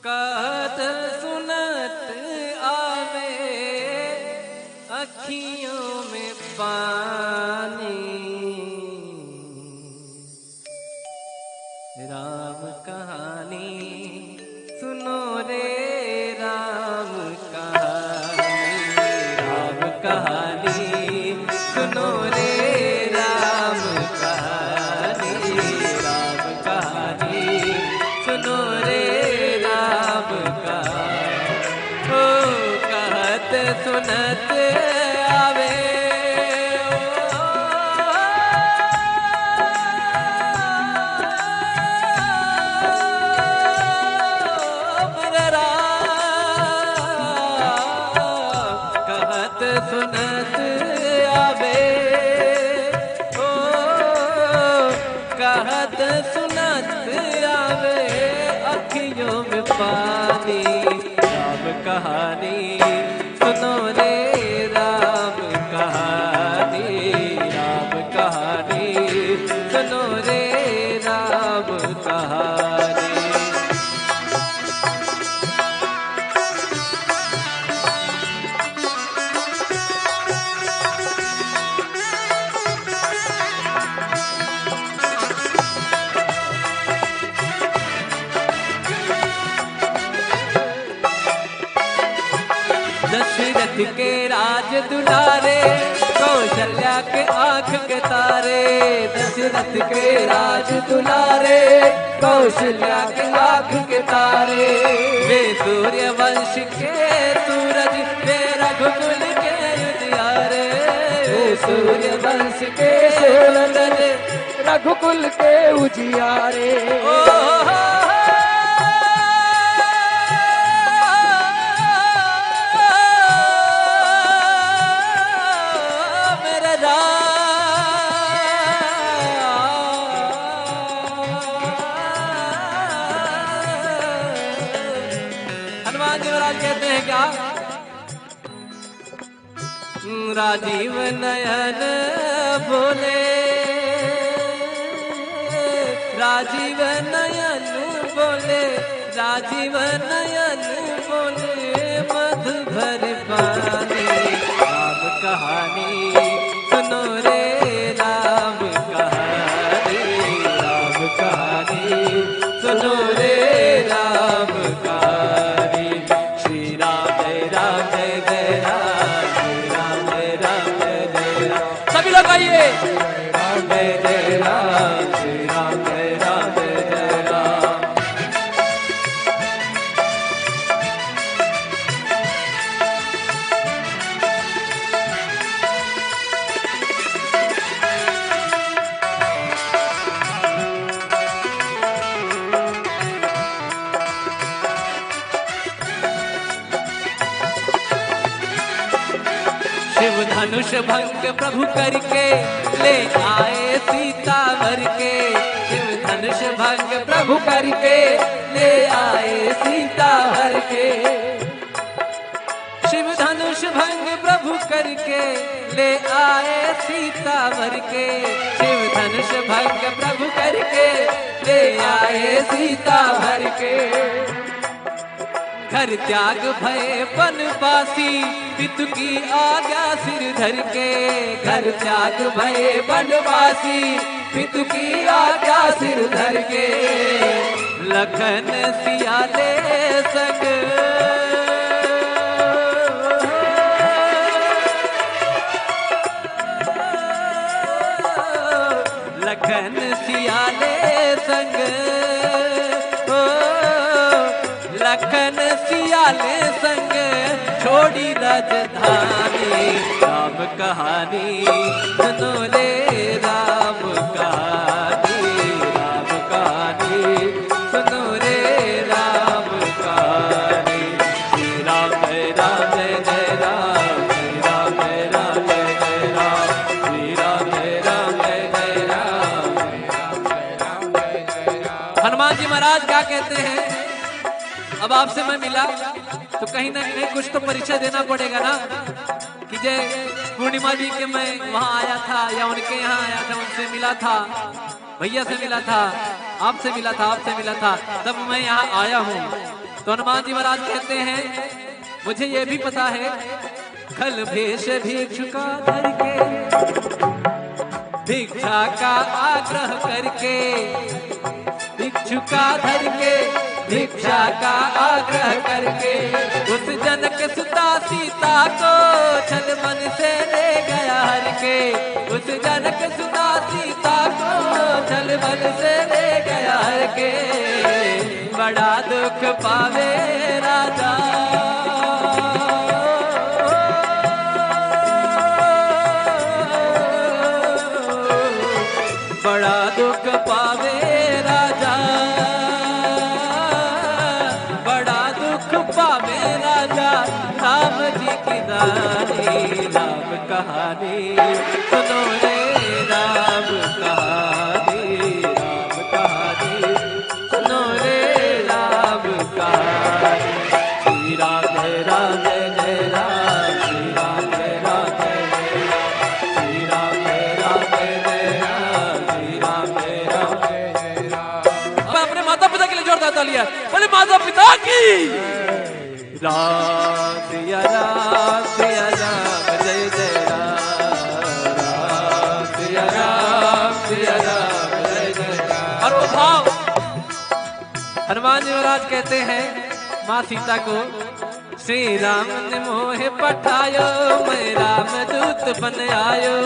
कहत सुनत आवे अखियों में पानी, राम कहानी सुनो रे राम कहानी, राम कहानी सुनो रे राम कहानी, राम कहानी सुनो रे राम कहानी। ओ कहत सुनत आवे सुनत आवे, ओ कहत सुनत आवे अखियों में पानी, राम कहानी सुनो रे राम कहानी, राम कहानी सुनो रे राम कहानी। दशरथ के राज दुलारे कौशल्या के आंख के तारे, दशरथ के राज दुलारे कौशल्या के आंख के तारे। वे सूर्य वंश के सूरज वे रघुकुल के उजियारे, वे सूर्य वंश के सूरज रघुकुल के उजियारे। हनुमान जी महाराज कहते हैं क्या? राजीव नयन बोले, राजीव नयन बोले, राजीव नयन बोले मधु भर पानी, राम कहानी सुनो रे राम कहानी, राम कहानी सुनो रे राम कहानी। श्री राम जय राम जय जय राम, श्री राम जय राम जय जय राम। सभी लोग आइए, राम जय जय राम, श्री राम जय राम जय जय राम। शिव धनुष भंग प्रभु करके ले आए सीता भर के, शिव धनुष भंग प्रभु करके ले आए सीता भर के, शिव धनुष भंग प्रभु करके ले आए सीता भर के, शिव धनुष भंग प्रभु करके ले आए सीता भर के। घर त्याग भय बनवासी पितु की आज्ञा सिर धर के, घर त्याग भय बनवासी पितु की आज्ञा सिर धर के। लखन सियाले संग लखन सियाले संग, लखन सियाले संग छोड़ी राजधानी, राम कहानी सुनो ले राम कहानी, राम कहानी सुनो रे राम कहानी। श्री राम जय राम जय जय राम, श्री राम जय राम जय जय राम, श्री राम जय राम जय जय राम, श्री राम जय जय राम। हनुमान जी महाराज क्या कहते हैं? अब आपसे मैं मिला तो कहीं ना कहीं कुछ तो परिचय देना पड़ेगा ना, कि जय पूर्णिमा जी के मैं वहां आया था या उनके यहाँ आया था, उनसे मिला था, भैया से मिला था, आपसे मिला था, आपसे मिला था, तब मैं यहाँ आया हूँ। तो हनुमान जी महाराज कहते हैं मुझे ये भी पता है, खल भेष भिक्षुका धर के, भिक्षा का आग्रह करके, भिक्षुका धर के, भिक्षा का आग्रह करके, उस जनक सुता सीता को छल मन से ले गया हर के, उस जनक सुता सीता को छल मन से ले गया हर के, बड़ा दुख पावे राजा, बड़ा दुख पावे राजा, बड़ा दुख पावे राजा, राम जी की दानी राम कहानी सुनो रे, राम कहानी, राम कहानी सुनो रे, राम कहानी। श्री राम जय राम जय राम, श्री राम जय राम जय राम, श्री राम जय राम जय राम, श्री राम जय राम जय राम। अब अपने माता पिता के लिए जोरदार तालियां, बोले माता पिता की राम, सिया राम जय जय राम, राम सिया राम जय जय राम। और वो भाव हनुमान जी महाराज कहते हैं माँ सीता को, श्री राम ने मोहे पठायो, मैं राम दूत बन आयो,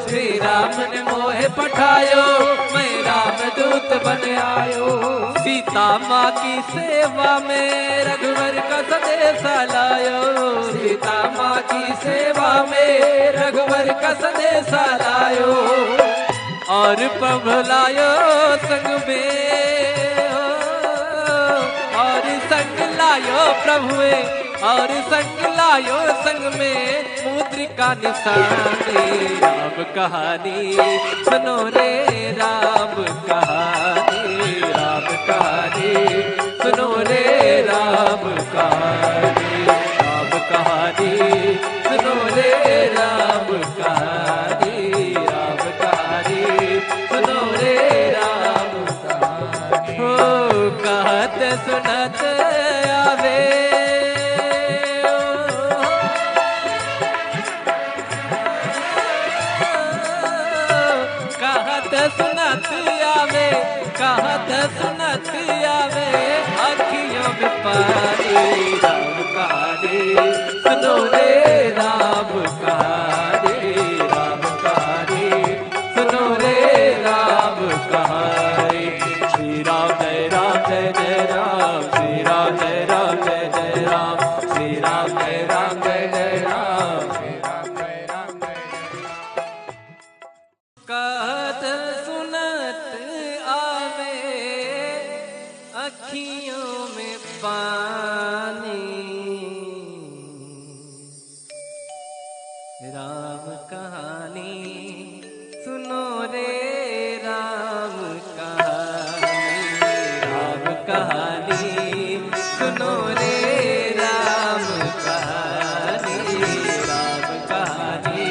श्री राम ने मोहे पठायो, मैं राम दूत बन आयो, सीता माँ की सेवा में रघुवर का संदेश लायो, सीता माँ की सेवा में रघुवर का संदेश लायो, और प्रभु लायो संग में, और संग लायो प्रभुए, और संग लायो संग में मुद्रिका निशानी, राम कहानी सुनो रे, राम कहानी, राम कहानी सुनो रे, राम कहानी, राम कहानी सुनो रे, राम कहानी, राम कहानी सुनो रे, राम कहानी। हो कहत सुनत आवे, सुनत आवे, कहत सुनत आवे, अखियों में पानी, राम कहानी सुनो रे, राम कहानी, राम कहानी सुनो रे, राम कहानी। श्री राम जय राम जय जय राम, श्री राम जय राम जय जय राम, श्री राम जय राम जय जय राम, श्री राम जय राम जय जय राम। कहत सुनत आवे, अखियों में पानी, राम कहानी सुनो रे, राम कहानी, राम कहानी सुनो रे, राम कहानी, राम कहानी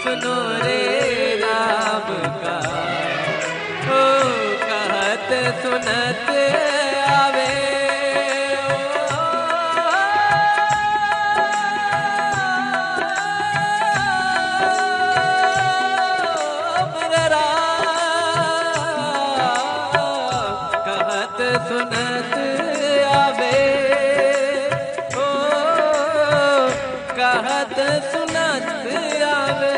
सुनो रे, राम कहानी। ओ कहत सुनत आवे, कहत सुनत आवे, ओ कहत सुनत आवे,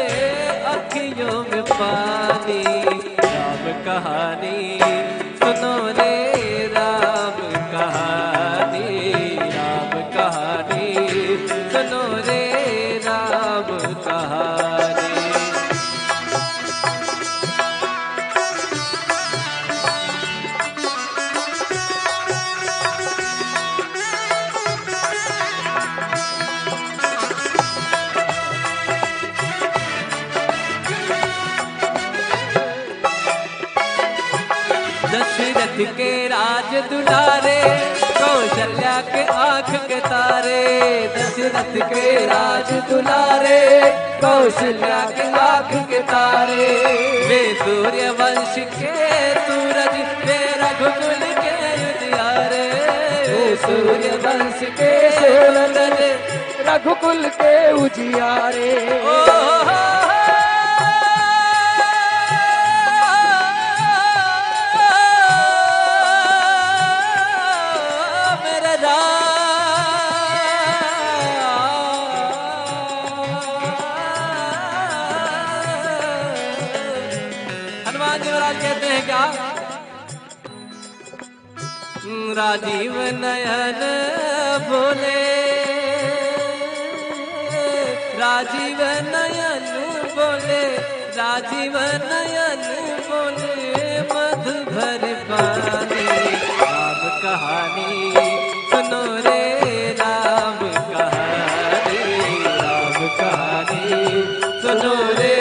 अखियों में पानी, राम कहानी सुनो रे, राम कहानी, राम कहानी सुनो रे, राम कहानी। दशरथ के राज दुलारे, कौशल्या के आँख के तारे, दशरथ के राज दुलारे, कौशल्या के आँख के तारे, वे सूर्य वंश के सूरज, वे रघुकुल के उजियारे, वे सूर्य वंश के सोनल रघुकुल के उजियारे। हनुमान जी महाराज कहते हैं क्या? राजीव नयन बोले, राजीव नयन बोले, राजीव नयन बोले, मधुर पानी। राम कहानी सुनो रे, राम कहानी, राम कहानी सुनो रे,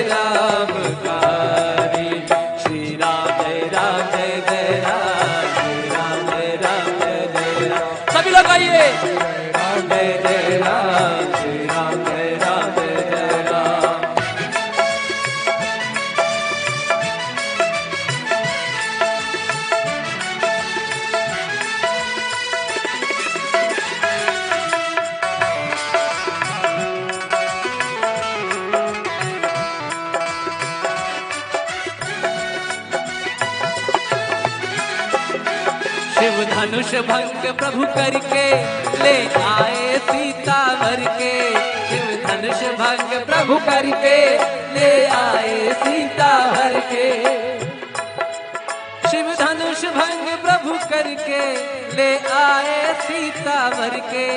राम कहानी। श्री राम जय राम जय जय राम, श्री राम जय राम जय जय राम। सभी लोग आइए। राम जय जय राम, श्री राम जय राम जय जय राम। शिव धनुष भंग प्रभु करके ले आए सीता वर के। शिव धनुष भंग प्रभु करके ले आए सीता वर के। शिव धनुष भंग प्रभु करके ले आए सीता वर के।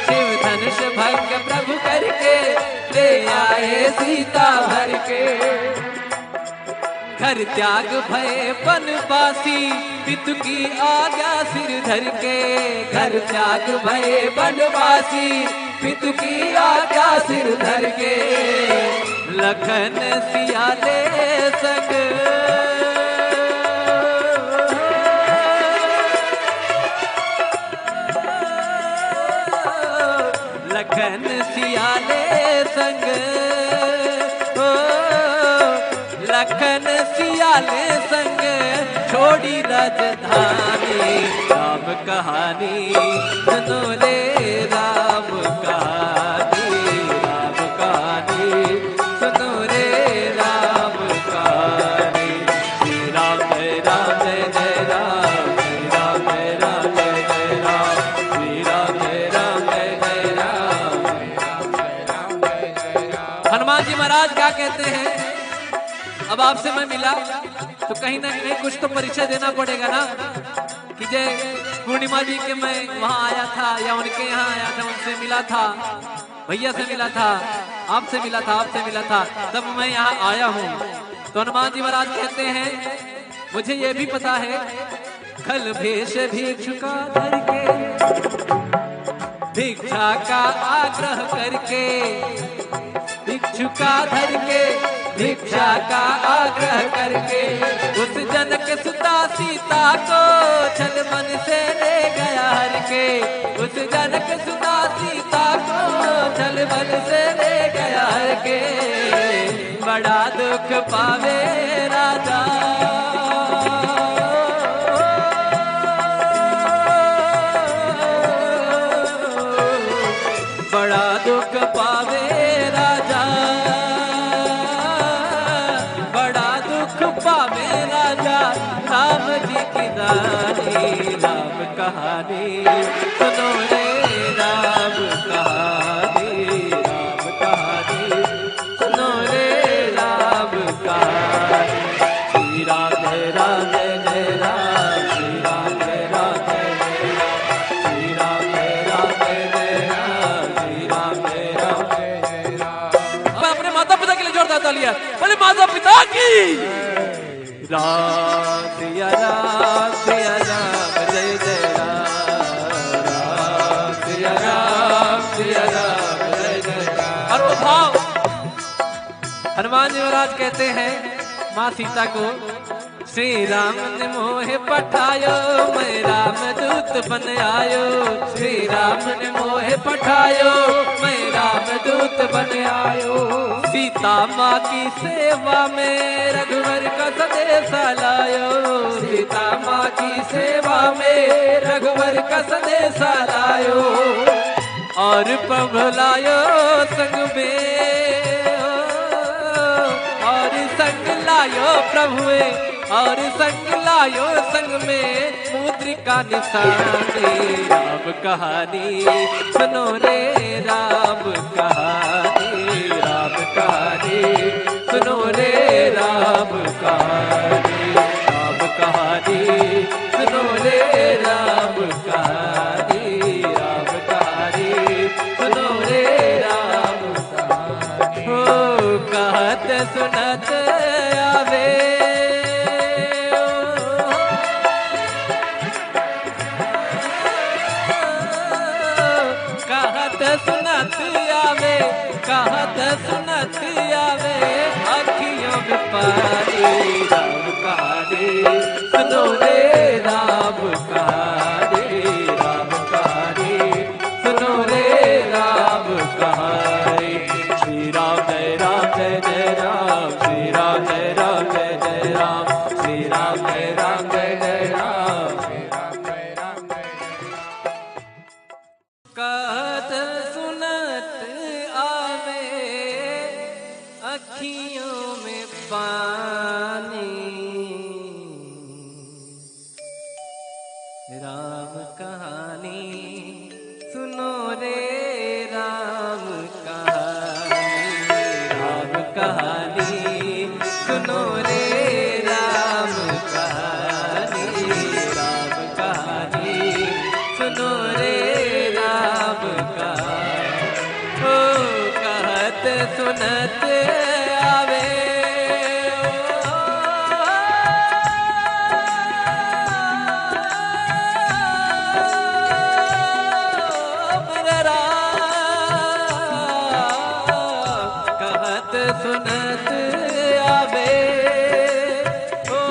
शिव धनुष भंग प्रभु करके ले आए सीता वर के। घर त्याग भय बनवासी, पितु की आज्ञा सिर धर के। घर त्याग भय बनवासी, पितु की आज्ञा सिर धर के। लखन सियाले संग, लखन सियाले संग, लखन सियाले संग छोड़ी राजधानी। राम कहानी सुनो रे, राम कहानी, राम कहानी सुनो रे, राम कहानी। श्री राम जय राम जय जय राम, श्री राम जय राम जय जय राम, श्री राम जय राम जय जय राम, श्री राम जय जय राम। हनुमान जी महाराज क्या कहते हैं? अब आपसे मैं मिला तो कहीं ना कहीं कुछ तो परिचय देना पड़ेगा ना, कि जय पूर्णिमा जी के मैं वहां आया था या उनके यहाँ आया था, उनसे मिला था, भैया से मिला था, आपसे मिला था, आपसे मिला था, तब मैं यहाँ आया हूँ। तो हनुमान जी महाराज कहते हैं मुझे ये भी पता है, खल भेष भिक्षुका धर के, भिक्षा का आग्रह करके, भिक्षुका धर के भिक्षा का आग्रह करके, उस जनक सुता सीता को छल मन से ले गया हर के। उस जनक सुता सीता को छल मन से ले गया हर के। बड़ा दुख पावे राजा, बड़ा दुख पावे राजा, बड़ा दुख पावे राजा, राम जी की दानी। राम कहानी सुनो रे, राम कहानी, राम कहानी सुनो रे, राम कहानी। श्री राम जय राम जय जय राम, श्री राम जय राम जय जय राम, श्री राम जय राम जय जय राम, श्री राम जय राम जय जय राम। अब अपने माता पिता के लिए जोरदार तालियां, बोले माता पिता की। राम सिया राम सिया राम जय जय राम, राम सिया राम सिया राम जय जय राम। और वो भाव हनुमान जी महाराज कहते हैं माँ सीता को, श्री राम ने मोहे पठायो, मैं राम दूत बन आयो। श्री राम ने मोहे पठायो, मैं राम दूत बन आयो। सीता माँ की सेवा में रघुवर का का संदेशा लायो, सीता माँ की सेवा में रघुवर का संदेशा लायो, और प्रभु लायो संग में, और संग लायो प्रभुए, और संग लायो संग में मुद्रिका निशानी। राम कहानी सुनो रे राम कहानी, राम कहानी सुनो रे राम कहानी, राम कहानी सुनो रे राम कहानी, राम कहानी सुनो रे राम कहानी। हो कहत सुनत आवे, कहत सुनत आवे, कहत सुनत आवे अखियों में पानी। राम कहानी सुनो रे राम कहानी, राम कहानी सुनो रे राम कहानी। श्री राम जय राम जय जय राम, श्री राम जय राम जय जय राम, श्री राम जय राम जय जय राम, श्री राम जय राम जय जय राम। कहत सुनत आवे अखियों में पानी, राम कहानी सुनो रे राम कहानी, राम कहानी सुनो रे राम कहानी, राम कहानी सुनो रे राम कहानी। हो कहत सुनत आवे, सुनत आवे, ओ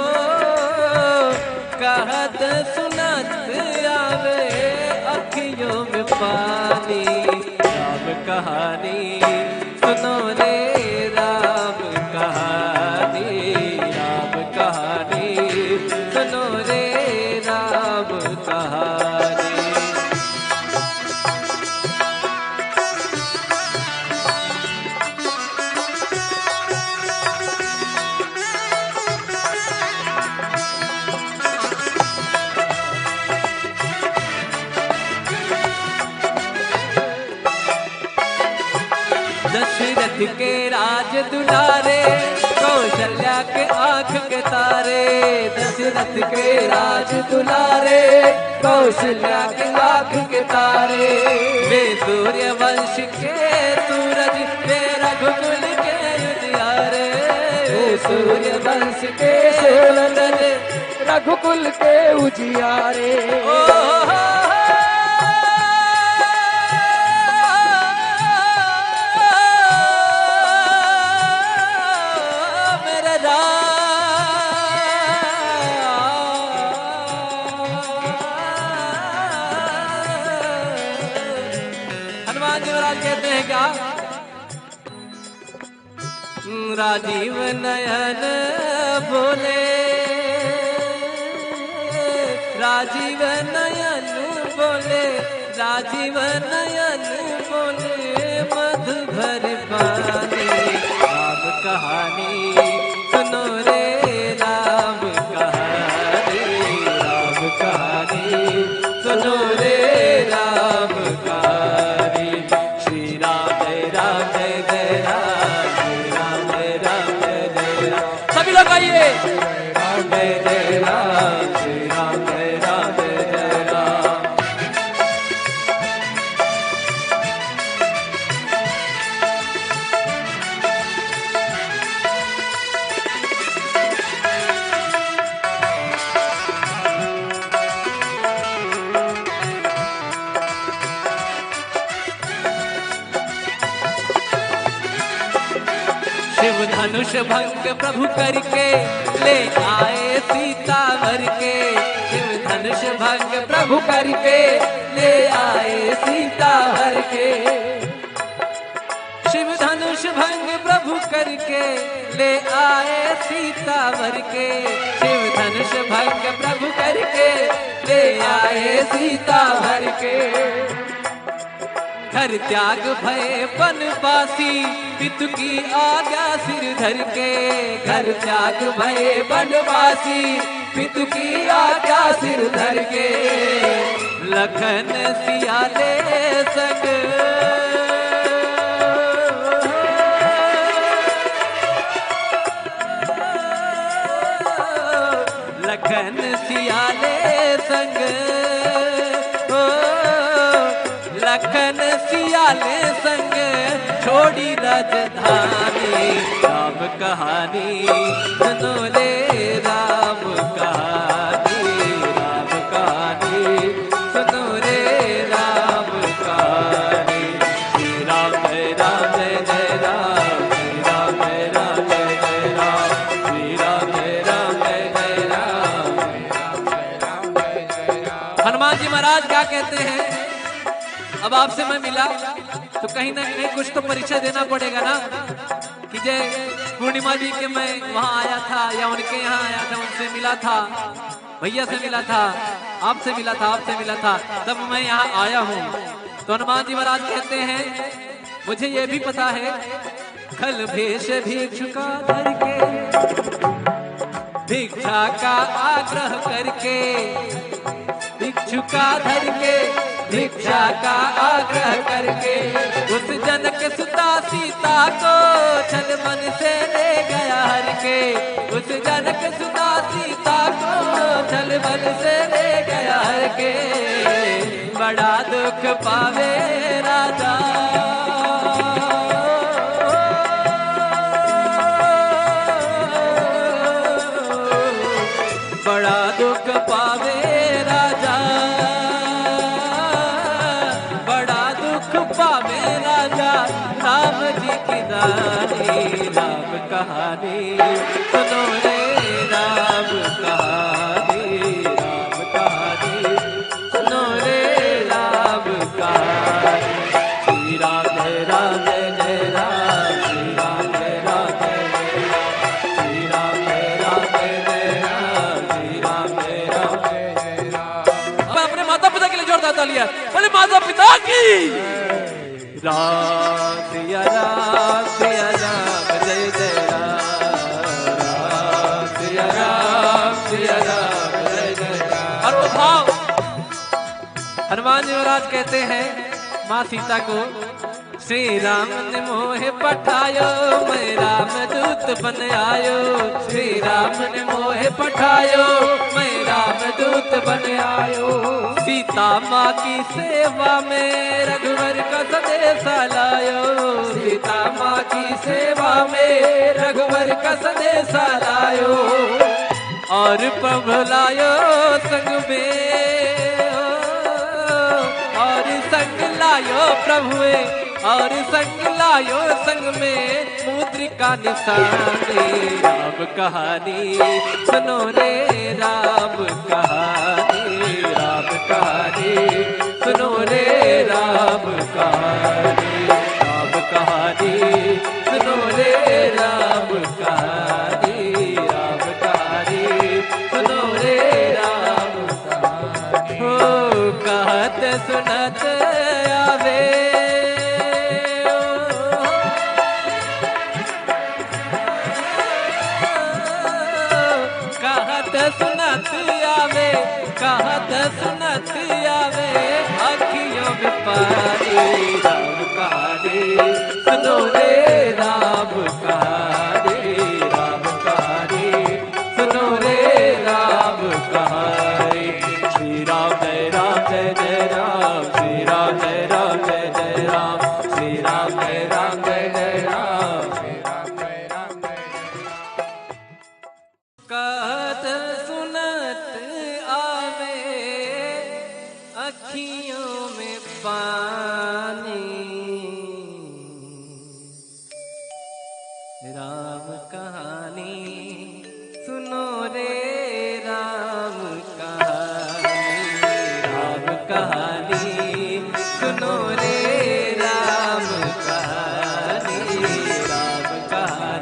कहत सुनत आवे अखियों में पानी। राम कहानी सुनो रे राम कहानी, राम कहानी सुनो रे राम कहानी। दशरथ के राज दुलारे, कौशल्या के आंख के तारे, दशरथ के राज दुलारे, कौशल्या के आंख के तारे। वे सूर्य वंश के सूरज, वे रघुकुल के उजियारे, वे सूर्य वंश के सूरज, रघुकुल के उजियारे। हनुमान जी महाराज कहते हैं क्या? राजीव नयन बोले, राजीव नयन बोले, राजीव नयन बोले मधु भर पानी। राम कहानी सुनो रे राम कहानी, राम कहानी सुनो रे राम कहानी। श्री राम जय राम जय जय राम, श्री राम जय राम जय जय राम। सभी लोग आइए, राम जय जय राम, श्री राम जय राम जय जय राम। शिव धनुष भंग प्रभु करके ले आए सीता भर के, शिव धनुष भंग प्रभु करके ले आए सीता भर के। शिव धनुष भंग प्रभु करके ले आए सीता भर के, शिव धनुष भंग प्रभु करके ले आए सीता भर के। घर त्याग भय बनवासी पितु की आज्ञा सिर धर के, घर त्याग भय बनवासी पितु की आज्ञा सिर धर के। लखन सियाले संग लखन सियाले संग लखन सियाले संग छोड़ी राजधानी, राम कहानी सुनो ले राम कहानी, राम कहानी सुनो रे राम कहानी। श्री राम जय जय राम, श्री राम जय जय राम, श्री राम जय जय राम। हनुमान जी महाराज क्या कहते हैं, अब आपसे मैं मिला तो कहीं ना कहीं कुछ तो परिचय देना पड़ेगा ना, कि जय पूर्णिमा जी के मैं वहां आया था या उनके यहाँ आया था, उनसे मिला था, भैया से मिला था, आपसे मिला था, आपसे मिला था, तब मैं यहाँ आया हूँ। तो हनुमान जी महाराज कहते हैं मुझे ये भी पता है, खल भेष भिक्षुका धर के, भिक्षा का आग्रह करके, भिक्षुका धर के भिक्षा का आग्रह करके, उस जनक सुता सीता को छल मन से ले गया हर के, उस जनक सुता सीता को छल मन से ले गया हर के। बड़ा दुख पावे राजा, बड़ा दुख पावे राजा, पावे राजा राम जी की रानी, राम कहानी सुनो रे राम कहानी, राम कहानी सुनो रे राम कहानी। श्री राम जय जय राम, श्री राम जय जय राम, श्री राम जय जय राम, श्री राम जय राम। मैं अपने माता पिता के लिए जोरदार तालियां, बोले माता पिता की। राम सिया राम जय जय राम, राम सिया राम जय जय राम। और वो भाव हनुमान जी महाराज कहते हैं माँ सीता को, श्री राम ने मोहे पठायो मैं राम दूत बन आयो, श्री राम ने मोहे पठायो मैं राम दूत बन आयो। सीता माँ की सेवा में रघुवर का संदेश लायो, सीता माँ की सेवा में रघुवर का संदेश लायो। और प्रभु लायो संग में, और संग लायो प्रभुए, और संग लायो संग में मुद्रिका निशानी, राम कहानी सुनो रे राम कहानी, राम कहानी सुनो रे राम कहानी, राम कहानी सुनो रे राम कहानी, राम कहानी सुनो रे राम कहानी। हो कहत सुनत आवे, सुनत आवे, कहत सुनत आवे, अखियों में पानी, राम कहानी सुनो रे राम कहानी, राम कहानी सुनो रे राम कहानी। श्री राम जय जय राम, श्री राम जय जय राम, श्री राम जय जय राम, श्री राम जय कहत सुनत आवे, अखियों में पानी, राम कहानी सुनो रे राम कहानी, राम कहानी सुनो रे राम कहानी, राम कहानी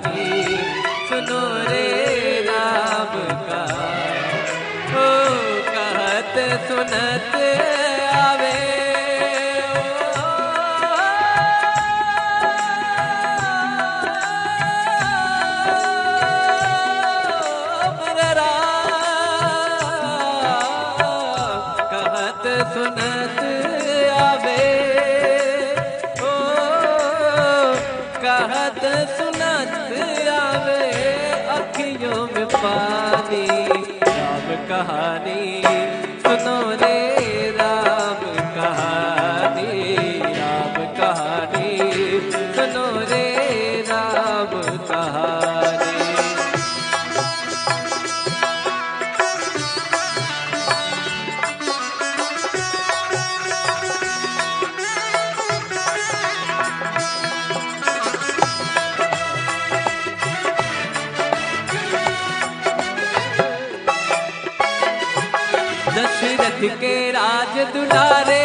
राज दुलारे,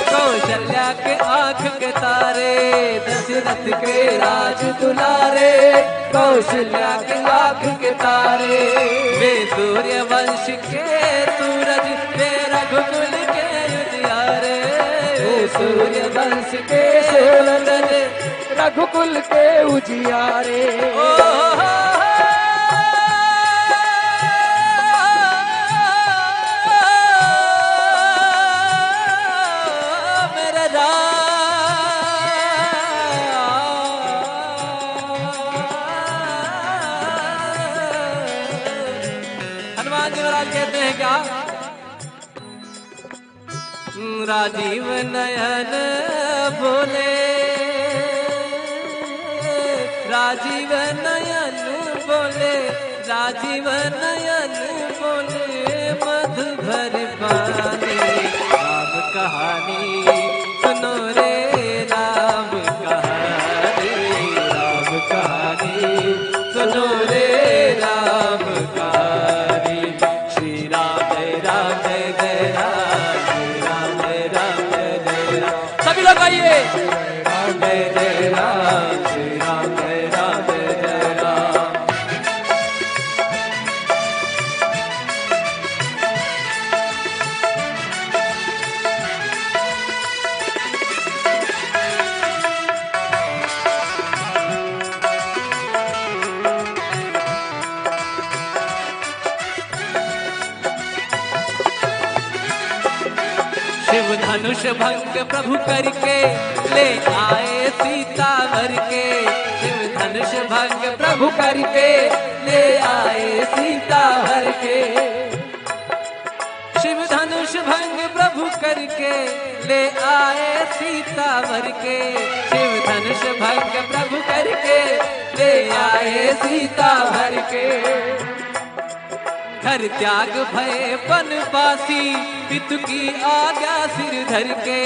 कौशल्या के आंख के तारे। दशरथ के राज दुलारे, कौशल्या के आंख के तारे। वे सूर्य वंश के सूरज, वे रघुकुल के उजियारे। सूर्य वंश के सूरज, रघुकुल के उजियारे। मेरे राम। हनुमान जी महाराज कहते हैं क्या? राजीव नयन बोले, राजीव नयन बोले, राजीव नयन बोले, मधुर बानी। राम कहानी सुनो रे, राम कहानी, राम कहानी सुनो रे, राम कहानी। श्री राम जय राम जय जय राम, श्री राम जय राम जय जय राम। सभी लोग आइए। राम जय जय राम, श्री राम जय राम जय जय राम। शिव धनुष भंग प्रभु करके ले आए सीता वर के। शिव धनुष भंग प्रभु करके ले आए सीता वर के। शिव धनुष भंग प्रभु करके ले आए सीता वर के। शिव धनुष भंग प्रभु करके ले आए सीता वर के। घर त्याग भय बनवासी, पितु की आज्ञा सिर धर के।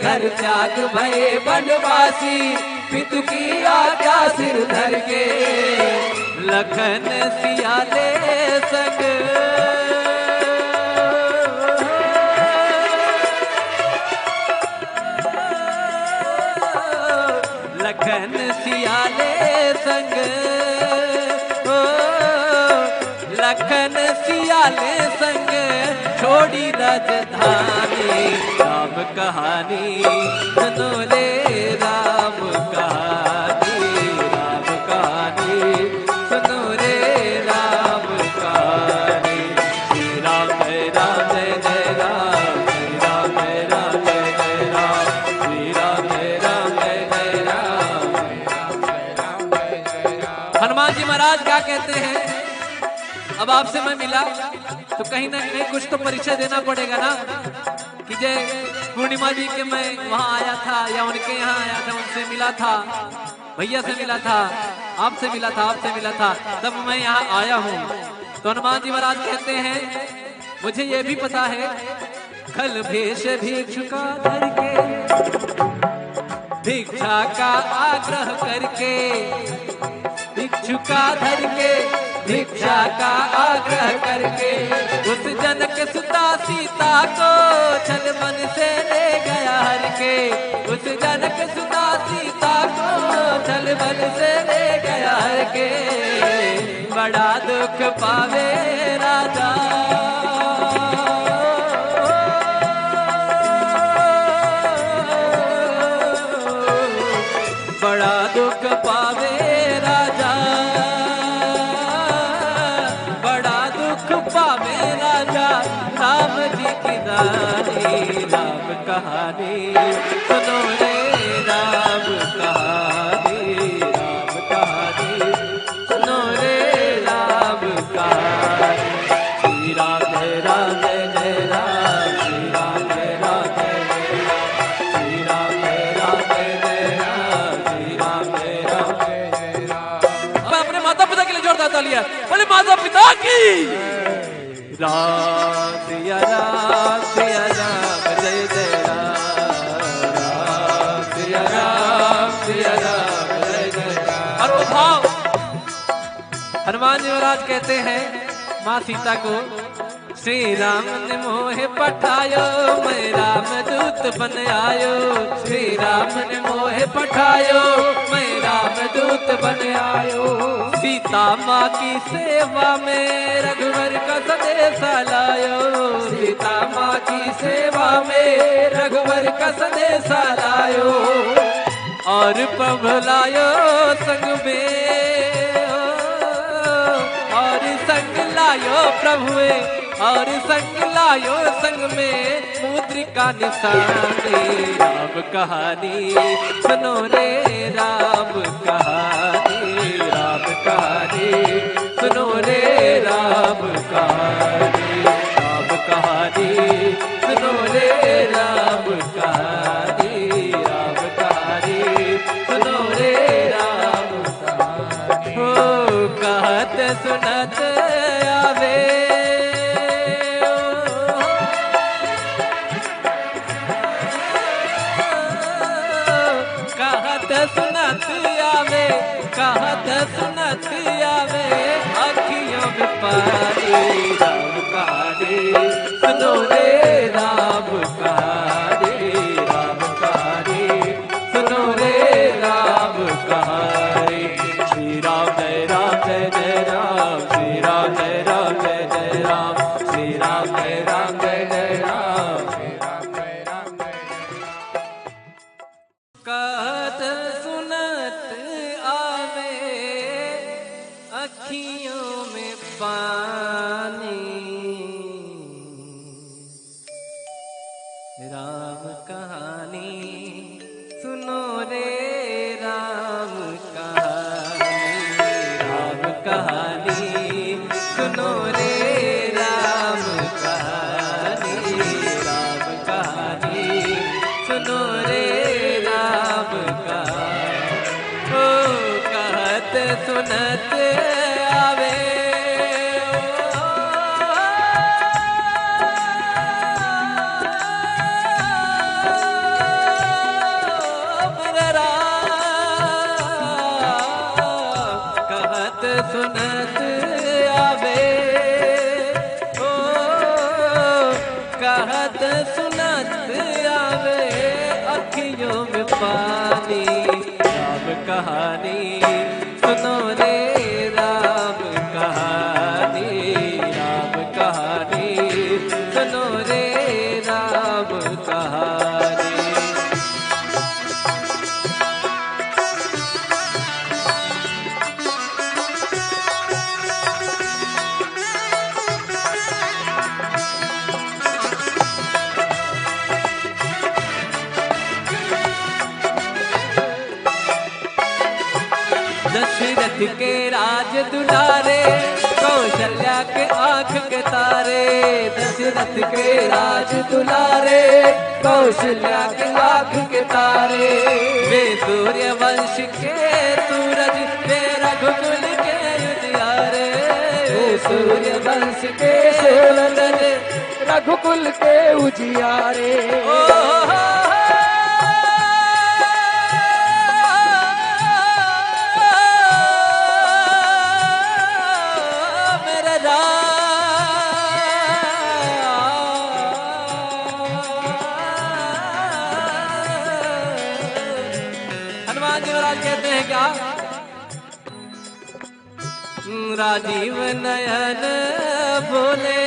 घर त्याग भय बनवासी, पितु की आज्ञा सिर धर के। लखन सियाले संग, लखन सियाले संग, लखन सियाले संग छोड़ी राजधानी। राम कहानी सुनो ले, राम कहानी, राम कहानी सुनो रे, राम कहानी। श्री राम जय राम जय जय राम, श्री राम जय राम जय जय राम, श्री राम जय राम जय जय राम। हनुमान जी महाराज क्या कहते हैं? अब आपसे मैं मिला तो कहीं ना कहीं कुछ तो परिचय देना पड़ेगा ना, कि जय पूर्णिमा जी के मैं वहां आया था या उनके यहाँ आया था, उनसे मिला था, भैया से मिला था, आपसे मिला था, आपसे मिला था, तब मैं यहाँ आया हूँ। तो हनुमान जी महाराज कहते हैं मुझे ये भी पता है, खल भेष भिक्षुका धर के, भिक्षा का आग्रह करके, भिक्षुका धर के, भिक्षा का आग्रह करके, उस जनक सुता सीता को छल मन से ले गया हर के। उस जनक सुता सीता को छल मन से ले गया हर के। बड़ा दुख पावे राजा, बड़ा दुख पावे राजा, पावे राजा राम जी की दानी। राम कहानी सुनो रे, राम कहानी, राम कहानी सुनो रे, राम कहानी। श्री राम जय राम जय जय राम, श्री राम जय राम जय जय राम, श्री राम जय राम जय जय राम, श्री राम जय राम जय जय राम। मैं अपने माता पिता के लिए जोरदार तालियां, बोले माता पिता की। राम सिया राम जय जय राम, राम सिया राम जय जय राम। और वो भाव हनुमान जी महाराज कहते हैं माँ सीता को, श्री राम ने मोहे पठायो मैं राम दूत बन आयो। श्री राम ने मोहे पठायो मैं राम दूत बन आयो। सीता माँ की सेवा में रघुवर का संदेशा लायो। सीता माँ की सेवा में रघुवर का संदेशा लायो। और प्रभु लायो संग में और संग लायो प्रभुए और संग लायो संग में मुद्रिका निशानी। राम कहानी सुनो रे राम कहानी। राम कहानी सुनो रे राम कहानी। राम कहानी सुनो रे राम कहानी। राम कहानी सुनो रे राम कहानी। हो कहत सुनत आवे सुनत आवे कहत सुनत आवे अखियों में पानी। राम कहानी सुनो रे राम कहानी। राम कहानी सुनो रे राम कहानी। श्री राम जय राम जय जय राम। श्री राम जय राम जय जय राम। श्री राम जय राम जय जय राम। श्री राम जय राम जय जय कहत सुनत आवे अखियों में पानी। राम कहानी सुनो रे राम कहानी। राम कहानी सुनो रे राम कहानी। राम कहानी सुनो रे राम कहानी। हो कहत सुनत आवे कहत सुनत आवे ओ कहत सुनत आवे अखियों में पानी। राम कहानी सुनो रे राम कहानी। राम कहानी सुनो रे राम कहानी। दशरथ के राज दुलारे कौशल्या के आँख के तारे। दशरथ के राज दुलारे कौशल्या के आँख के तारे। वे सूर्य वंश के सूरज वे रघुकुल के उजियारे। वे सूर्य वंश के सूरज रघुकुल के उजियारे। हनुमान जी महाराज कहते हैं क्या? राजीव नयन बोले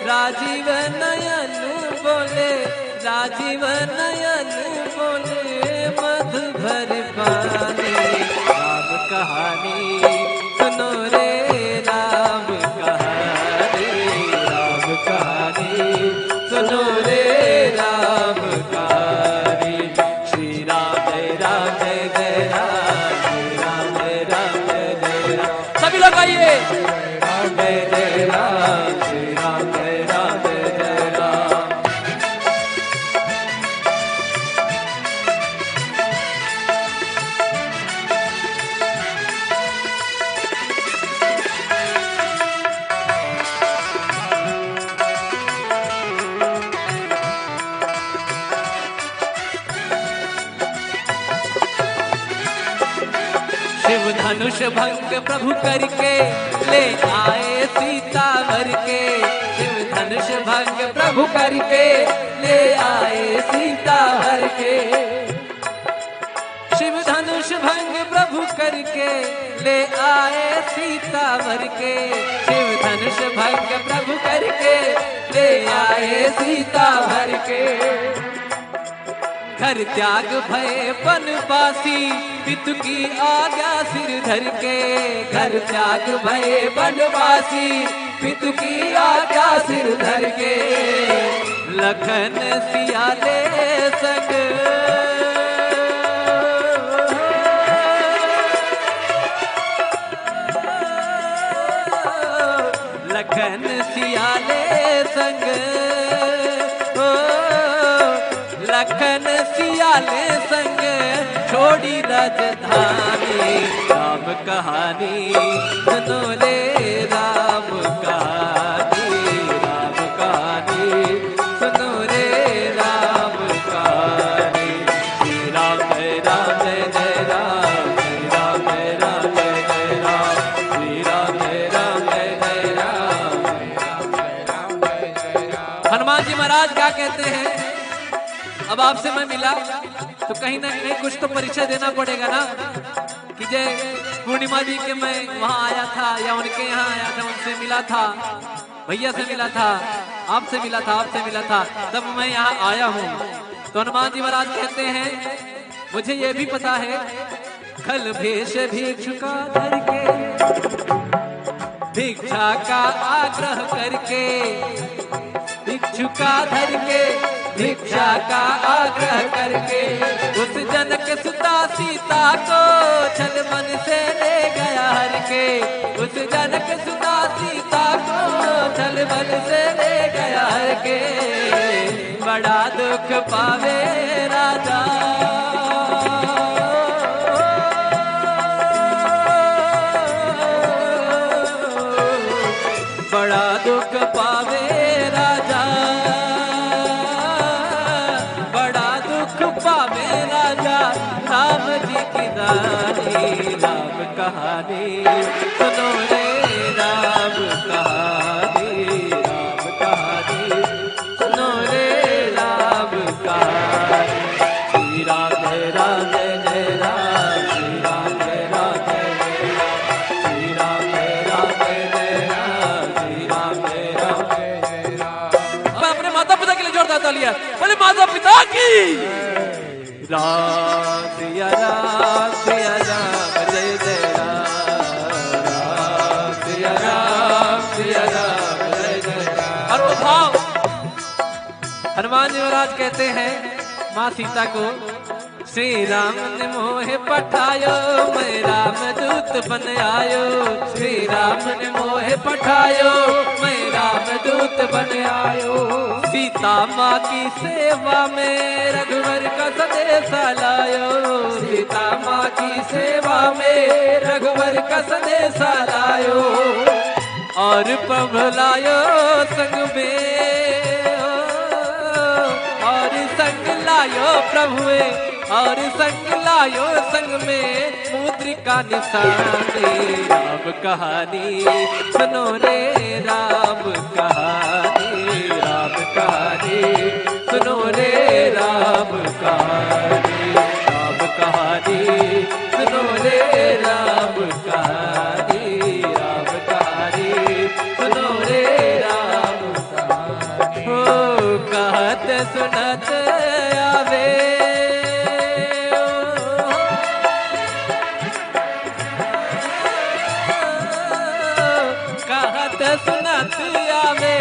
राजीव नयन बोले राजीव नयन बोले मधु भर पानी। राम कहानी सुनो रे राम कहानी। राम कहानी सुनो रे राम कहानी। श्री राम जय राम जय जय राम। श्री राम जय राम जय जय राम। सभी लोग आइए। राम जय जय राम। श्री राम जय राम जय जय राम। धनुष भंग प्रभु करके ले आए सीता वर के। शिव धनुष भंग प्रभु करके ले आए सीता हर के। शिव धनुष भंग प्रभु करके ले आए सीता वर के। शिव धनुष भंग प्रभु करके ले आए सीता हर के। घर त्याग भय वनवासी पितु की आज्ञा सिर धर के। घर त्याग भय वनवासी पितु की आज्ञा सिर धर के। लखन सियाले संग लखन सियाले संग लखन सियाले संग छोड़ी राजधानी। राम कहानी सुनो ले राम कहानी। राम कहानी सुनो रे राम कहानी। श्री राम जय राम जय जय राम। श्री राम जय राम जय जय राम। श्री राम जय राम जय जय राम। हनुमान जी महाराज क्या कहते हैं, अब आपसे मैं मिला तो कहीं ना कहीं कुछ तो परिचय देना पड़ेगा ना, कि जय पूर्णिमा जी के मैं वहां आया था या उनके यहाँ आया था, उनसे मिला था, भैया से मिला था, आपसे मिला था, आपसे मिला था, तब मैं यहाँ आया हूँ। तो हनुमान जी महाराज कहते हैं मुझे ये भी पता है, खल भेष भिक्षुका धर के भिक्षा का आग्रह करके। भिक्षुका धर के भिक्षा का आग्रह करके उस जनक सुता सीता को छल मन से ले गया हर के। उस जनक सुता सीता को छल मन से ले गया हर के। बड़ा दुख पावे राजा बड़ा दुख पावे राजा। पावे राजा राम जी की रानी। राम कहानी सुनो रे राम कहानी। राम कहानी सुनो रे राम कहानी। श्री राम जय राम जय जय राम। श्री राम जय राम जय जय राम। श्री राम जय राम जय जय राम। श्री राम जय राम जय जय राम। मैं अपने माता पिता के लिए जोरदार तालियां, बोले माता पिता की। राम सिया राम जय जय राम। राम सिया राम जय जय राम। और वो भाव हनुमान जी महाराज कहते हैं माँ सीता को, श्री राम ने मोहे पठायो मैं राम दूत बन आयो। श्री राम ने मोहे पठायो मैं राम दूत बन आयो। सीता माँ की सेवा में रघुवर का संदेश लायो। सीता माँ की सेवा में रघुवर का संदेश लायो। और प्रभु लायो संग में और संग लायो प्रभु और संग लायो संग में मुद्रिका निशानी। राम कहानी सुनो रे राम कहानी। राम कहानी सुनो रे राम कहानी। राम कहानी सुनो रे राम कहानी। राम कहानी सुनो रे राम कहानी। हो कहत सुनत आवे सुनत आवे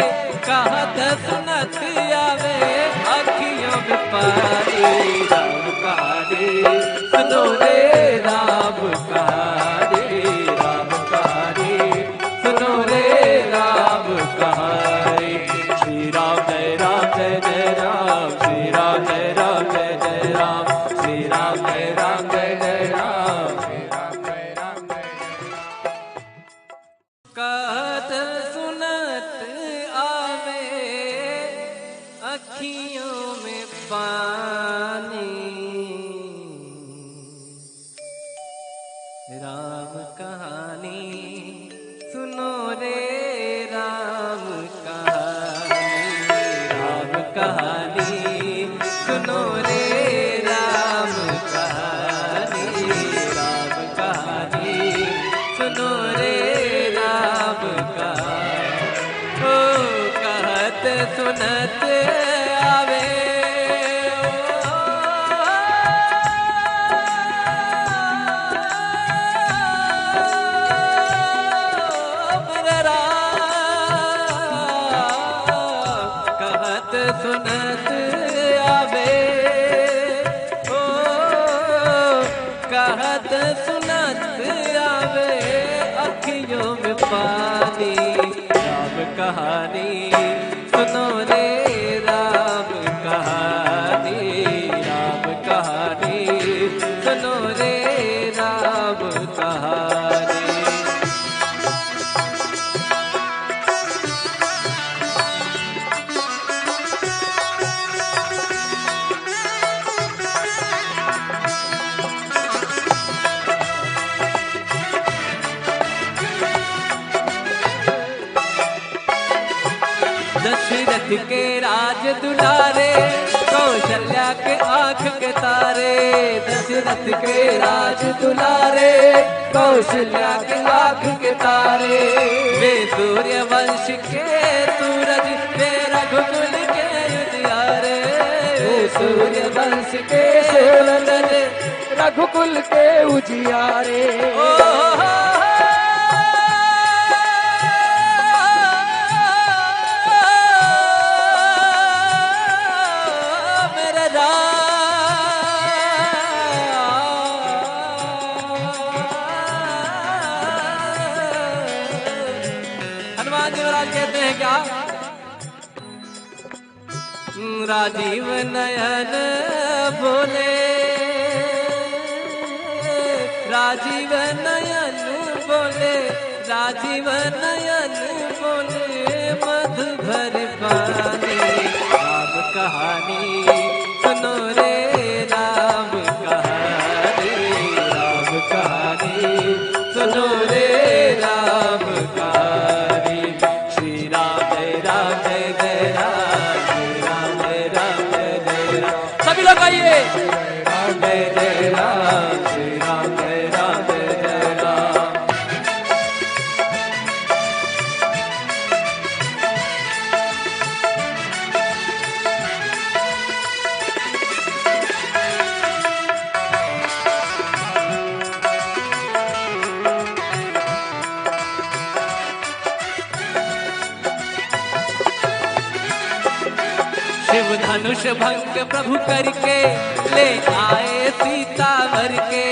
कहत सुनत आवे अखियों में पानी। राम कहानी सुनो रे राम कहानी। राम कहानी सुनो रे राम कहानी। श्री राम जय जय राम। श्री राम जय जय राम। श्री राम जय जय राम। श्री राम जय जय कहत सुनत आवे अखियों में पानी। राम सुनो रे राम कहानी, राम कहानी सुनो रे राम कहानी। ओ कहत सुनत आवे सुनत आवे, ओ कहत सुनत आवे अखियों में पानी। राम कहानी सुनो रे राम कहानी, राम कहानी सुनो रे राम कहानी। दशरथ के राज दुलारे, कौशल्या के आँख के तारे। दशरथ के राज दुलारे, कौशल्या के आँख के तारे। वे सूर्य वंश के सूरज, वे रघुकुल के उजियारे। वे सूर्य वंश के सूरज, रघुकुल के उजियारे। हनुमान जी महाराज कहते हैं क्या? राजीव नयन बोले, राजीव नयन बोले, राजीव नयन बोले मधुर पानी। राम कहानी सुनो रे राम कहानी, राम कहानी सुनो रे राम कहानी। श्री राम जय राम जय जय राम, श्री राम जय राम जय जय राम। सभी लोग आइए। राम जय जय राम, श्री राम जय राम जय जय राम। शिव धनुष भंग प्रभु करके ले आए सीता भर के।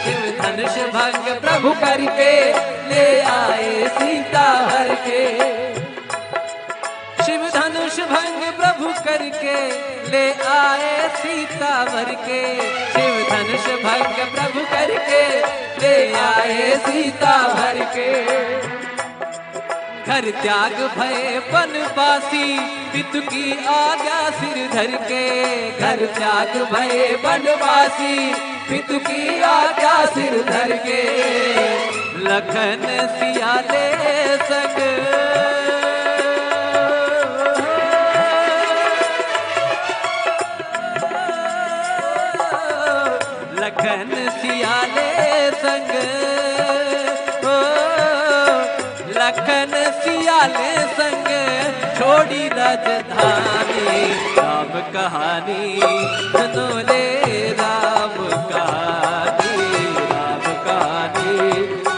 शिव धनुष भंग प्रभु करके ले आए सीता भर के। शिव धनुष भंग प्रभु करके ले आए सीता भर के। शिव धनुष भंग प्रभु करके ले आए सीता भर के। घर त्याग भय बनवासी, पितु की आज्ञा सिर धर के। घर त्याग भय बनवासी, पितु की आज्ञा सिर धर के। लखन सियाले संग, लखन सियाले संग, लखन सियाले संग छोड़ी राजधानी। राम कहानी सुनो ले राम कहानी, राम कहानी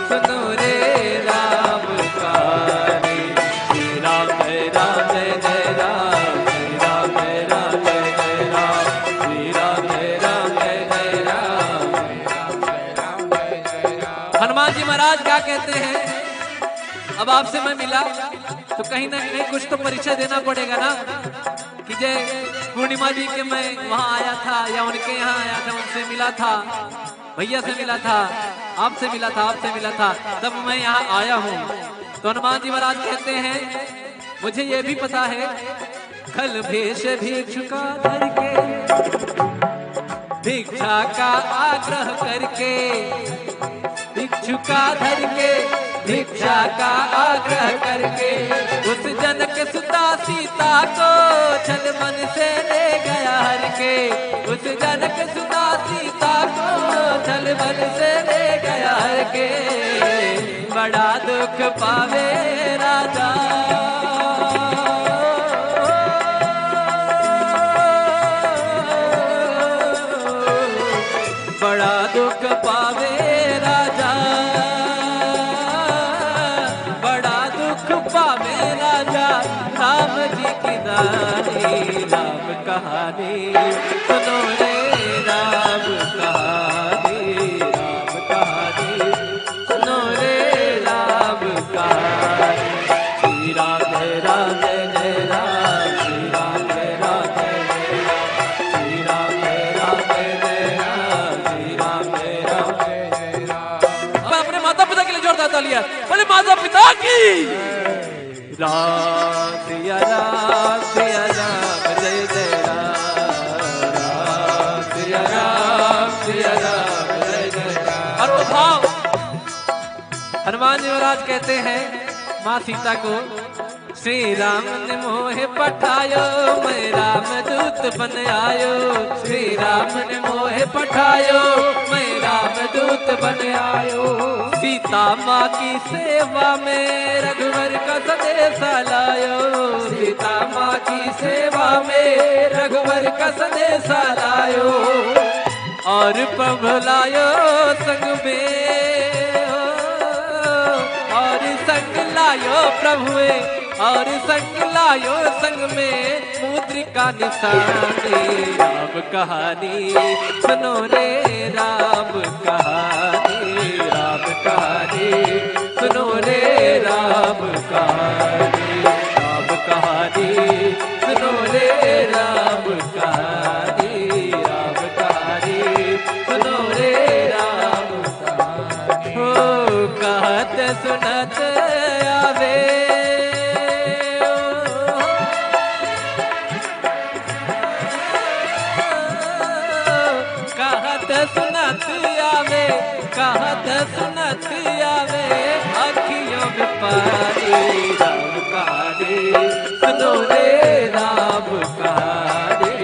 सुनो रे राम कहानी। श्री राम जय राम जय जय राम, श्री राम जय राम जय जय राम, श्री राम जय राम जय जय राम। हनुमान जी महाराज क्या कहते हैं? अब आपसे मैं मिला तो कहीं ना कहीं कुछ तो परिचय देना पड़ेगा ना, कि जय पूर्णिमा जी के मैं वहां आया था या उनके यहाँ आया था, उनसे मिला था, भैया से मिला था, आपसे मिला था, आपसे मिला था, तब मैं यहाँ आया हूँ। तो हनुमान जी महाराज कहते हैं मुझे ये भी पता है, खल भेष भिक्षुका धर के, भिक्षा का आग्रह करके, भिक्षुका धर के, भिक्षा का आग्रह करके, उस जनक सुता सीता को छल मन से ले गया हर के। उस जनक सुना सीता को छल मन से ले गया हर के। बड़ा दुख पावे राजा बड़ा दुख पावे राजा बड़ा दुख पावे राजा राम जी की दानी राम कहानी सुनो रे राम कहानी सुनो रे राम कहानी। श्री राम जय राम जय जय राम श्री राम जय राम जय जय राम श्री राम जय राम जय जय राम श्री राम जय राम जय जय राम। मैं अपने माता पिता के लिए जोरदार तालियां बोले माता पिता की राम सिया राम जय जय राम सिया राम जय जय राम। और वो भाव हनुमान जी महाराज कहते हैं माँ सीता को श्री राम ने मोहे पठायो मैं राम दूत बन आयो। श्री राम ने मोहे पठायो मैं राम दूत बन आयो। सीता माँ की सेवा में रघुवर का संदेश लायो। सीता माँ की सेवा में रघुवर का संदेश लायो। और प्रभु लायो संग में और संग लायो प्रभुए और संग लायो संग में मुद्रिका निशानी राम कहानी सुनो रे राम कहानी सुनो रे राम कहानी सुनो रे राम कहानी सुनो रे राम कहानी। हो कहत सुनत आवे सुनत आवे कहत सुनत आवे अखियों में पानी राम कहानी सुनो रे राम कहानी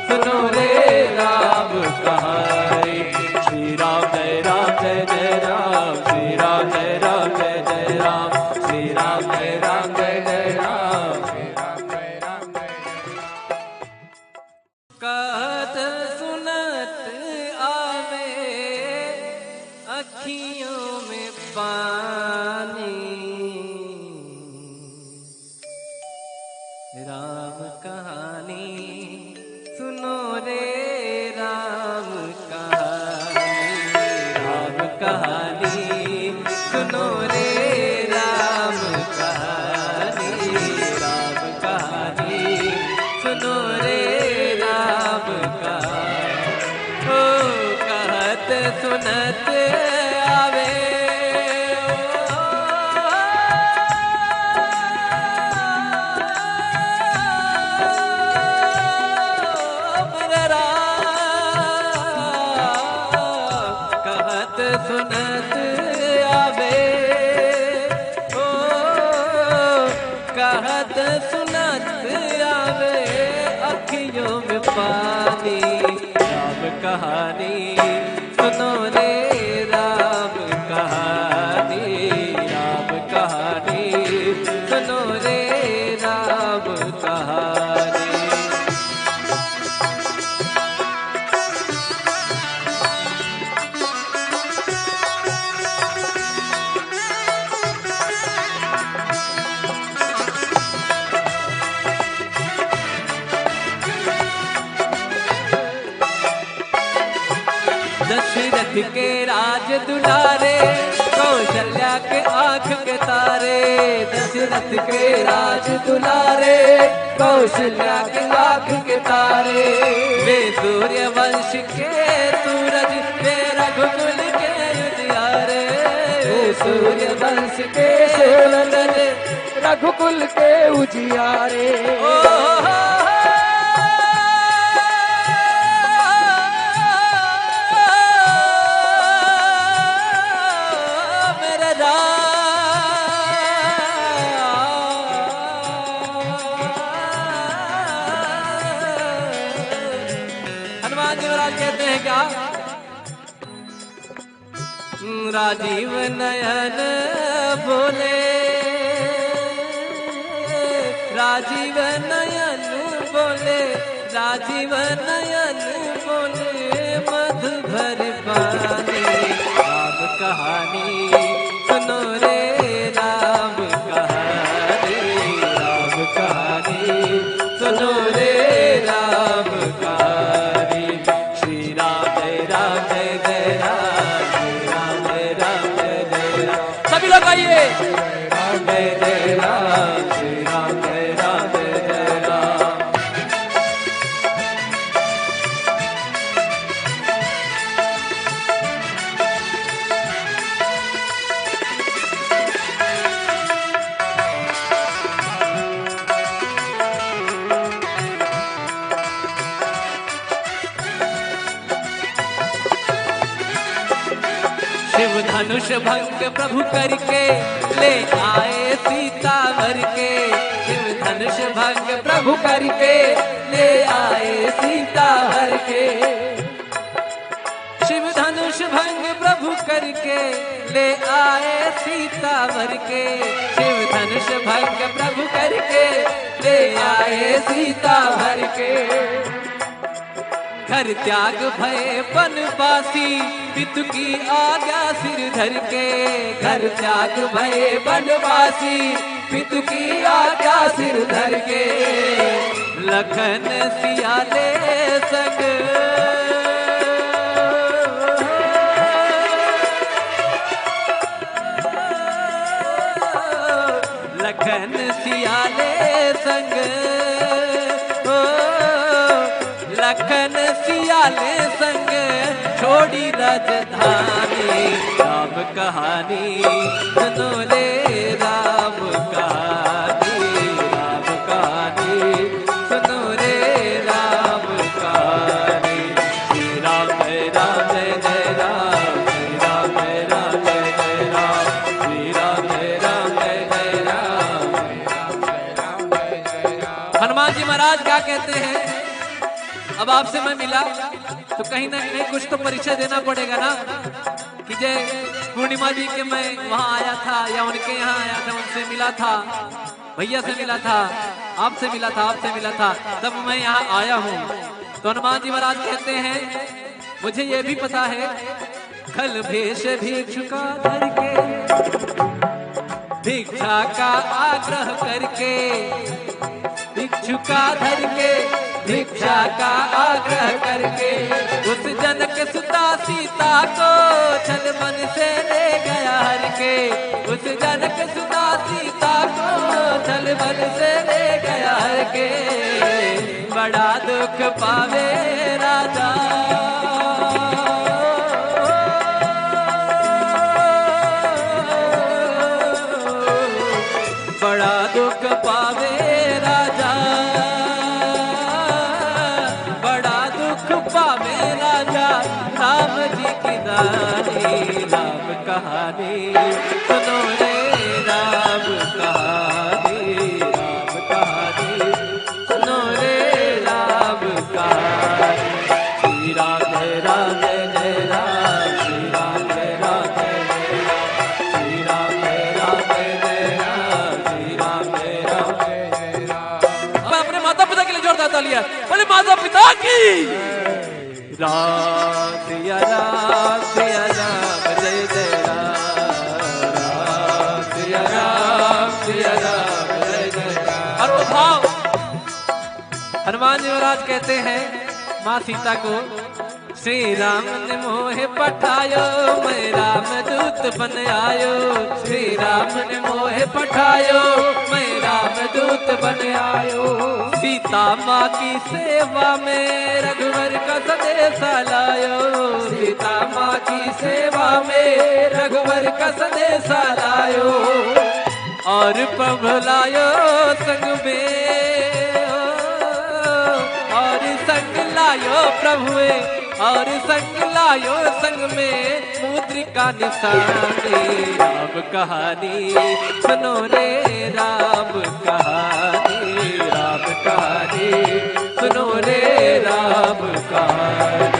सुनो रे राम कहानी। श्री राम जय जय राम श्री राम जय जय राम श्री राम जय जय राम कहत सुनत आवे अखियों में पानी राम कहानी सुनो रे राम कहानी सुनो रे राम कहानी सुनो रे राम कहानी। हो कहत सुनत आवे कहत सुनत आवे ओ कहत सुनत आवे अखियों में पानी राम कहानी सुनो रे राम कहानी सुनो रे राम कहानी। दशरथ के राज दुलारे कौशल्या के आँख के तारे। दशरथ के राज दुलारे कौशल्या के आँख के तारे। वे सूर्य वंश के सूरज वे रघुकुल के उजियारे। वे सूर्य वंश के सूरज रघुकुल के उजियारे। हनुमान जी महाराज कहते हैं क्या? राजीव नयन बोले, राजीव नयन बोले, राजीव नयन बोले, मधु भर पानी। राम कहानी सुनो रे, राम कहानी, राम कहानी सुनो रे, राम कहानी। श्री राम जय राम जय जय राम, श्री राम जय राम जय जय राम। सभी लोग आइए। राम जय जय राम, श्री राम जय राम जय जय राम। शिव धनुष भंग प्रभु करके ले आए सीता वर के। शिव धनुष भंग प्रभु करके ले आए सीता हर के। शिव धनुष भंग प्रभु करके ले आए सीता वर के। शिव धनुष भंग प्रभु करके ले आए सीता भर के। घर त्याग भय बनवासी, पितु की आज्ञा सिर धर के। घर त्याग भय बनवासी, पितु की आज्ञा सिर धर के। लखन सियाले संग, लखन सियाले संग, लखन सियाले संग छोड़ी राजधानी। राम कहानी सुनो रे, राम कहानी, राम कहानी सुनो रे, राम कहानी। श्री राम जय राम जय जय राम, श्री राम जय राम जय जय राम, श्री राम जय राम जय जय राम। हनुमान जी महाराज क्या कहते हैं? अब आपसे मैं मिला तो कहीं ना कहीं कुछ तो परिचय देना पड़ेगा ना, कि जय पूर्णिमा जी के मैं वहां आया था या उनके यहाँ आया था, उनसे मिला था, भैया से मिला था, आपसे मिला था, आपसे मिला था, तब मैं यहाँ आया हूँ। तो हनुमान जी महाराज कहते हैं मुझे ये भी पता है, खल भेष भिक्षुका धर के, भिक्षा का आग्रह करके, भिक्षुका धर के भिक्षा का आग्रह करके, उस जनक सुता सीता को छल मन से ले गया हर के। उस जनक सुता सीता को छल मन से ले गया हर के। बड़ा दुख पावे राजा, बड़ा दुख पावे राजा, राम जी की दानी। राम कहानी सुनो रे, राम कहानी, राम कहानी सुनो रे, राम कहानी। श्री राम जय राम जय जय राम, श्री राम जय राम जय जय राम, श्री राम जय राम जय जय राम, श्री राम जय राम जय जय राम। अब अपने माता पिता के लिए जोरदार तालियां, बोले माता पिता की। राम सिया राम सिया राम जय जय राम, राम सिया राम जय जय राम। और वो भाव हनुमान जी महाराज कहते हैं माँ सीता को, श्री राम ने मोहे पठायो, मैं राम दूत बन आयो। श्री राम ने मोहे पठायो, मैं राम दूत बन आयो। सीता माँ की सेवा में रघुवर का संदेशा लायो। सीता माँ की सेवा में रघुवर का संदेशा लायो। और प्रभु लायो संग में, और संग लायो प्रभुए, और संग लायो संग में मुद्रिका निशानी। राम कहानी सुनो रे, राम कहानी, राम कहानी सुनो रे, राम कहानी।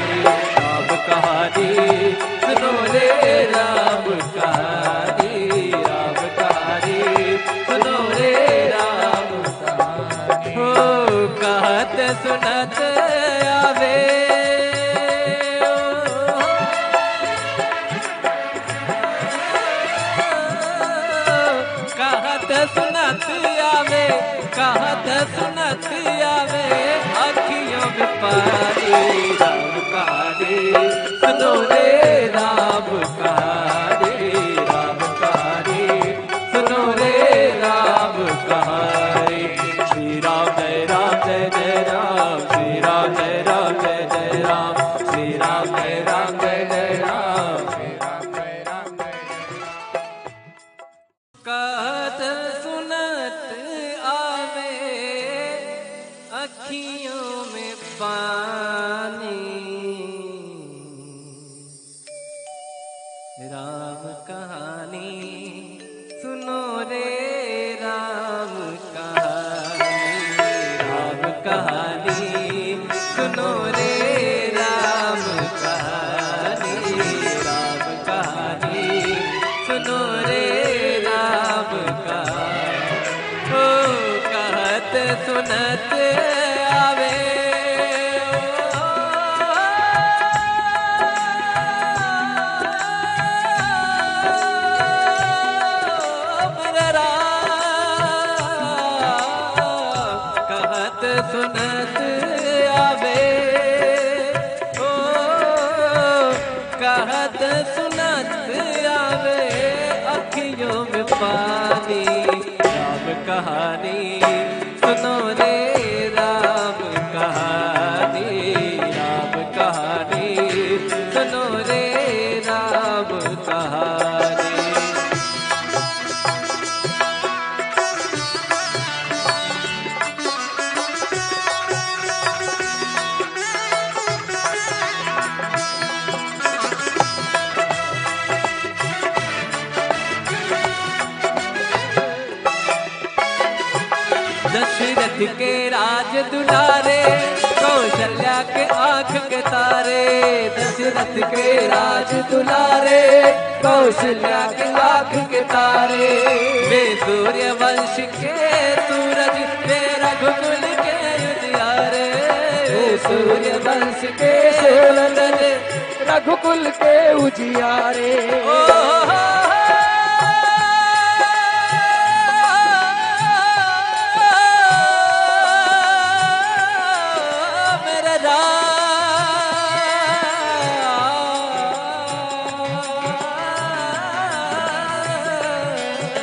सुनत आवे कहत सुनत आवे कहत सुनत आवे अखियों में पानी राम कहानी सुनो रे राम कहानी सुनो रे राम कहानी श्री राम जय जय राम श्री राम जय जय राम श्री राम जय जय राम श्री राम जय कहत सुनत आवे अखियों में पानी राम कहानी सुनो रे राम कहानी सुनो रे राम कहानी सुनो रे राम कहानी ओ कहत सुनत आवे सुनत आवे ओ कहत सुनत आवे अखियों में पानी राम कहानी सुनो रे राम कहानी सुनो रे राम कहानी दशरथ के राज दुलारे कौशल्या के आंख के तारे दशरथ के राज दुलारे कौशल्या के आंख के तारे वे सूर्य वंश के सूरज वे रघुकुल के उजियारे सूर्य वंश के सूरज रघुकुल के उजियारे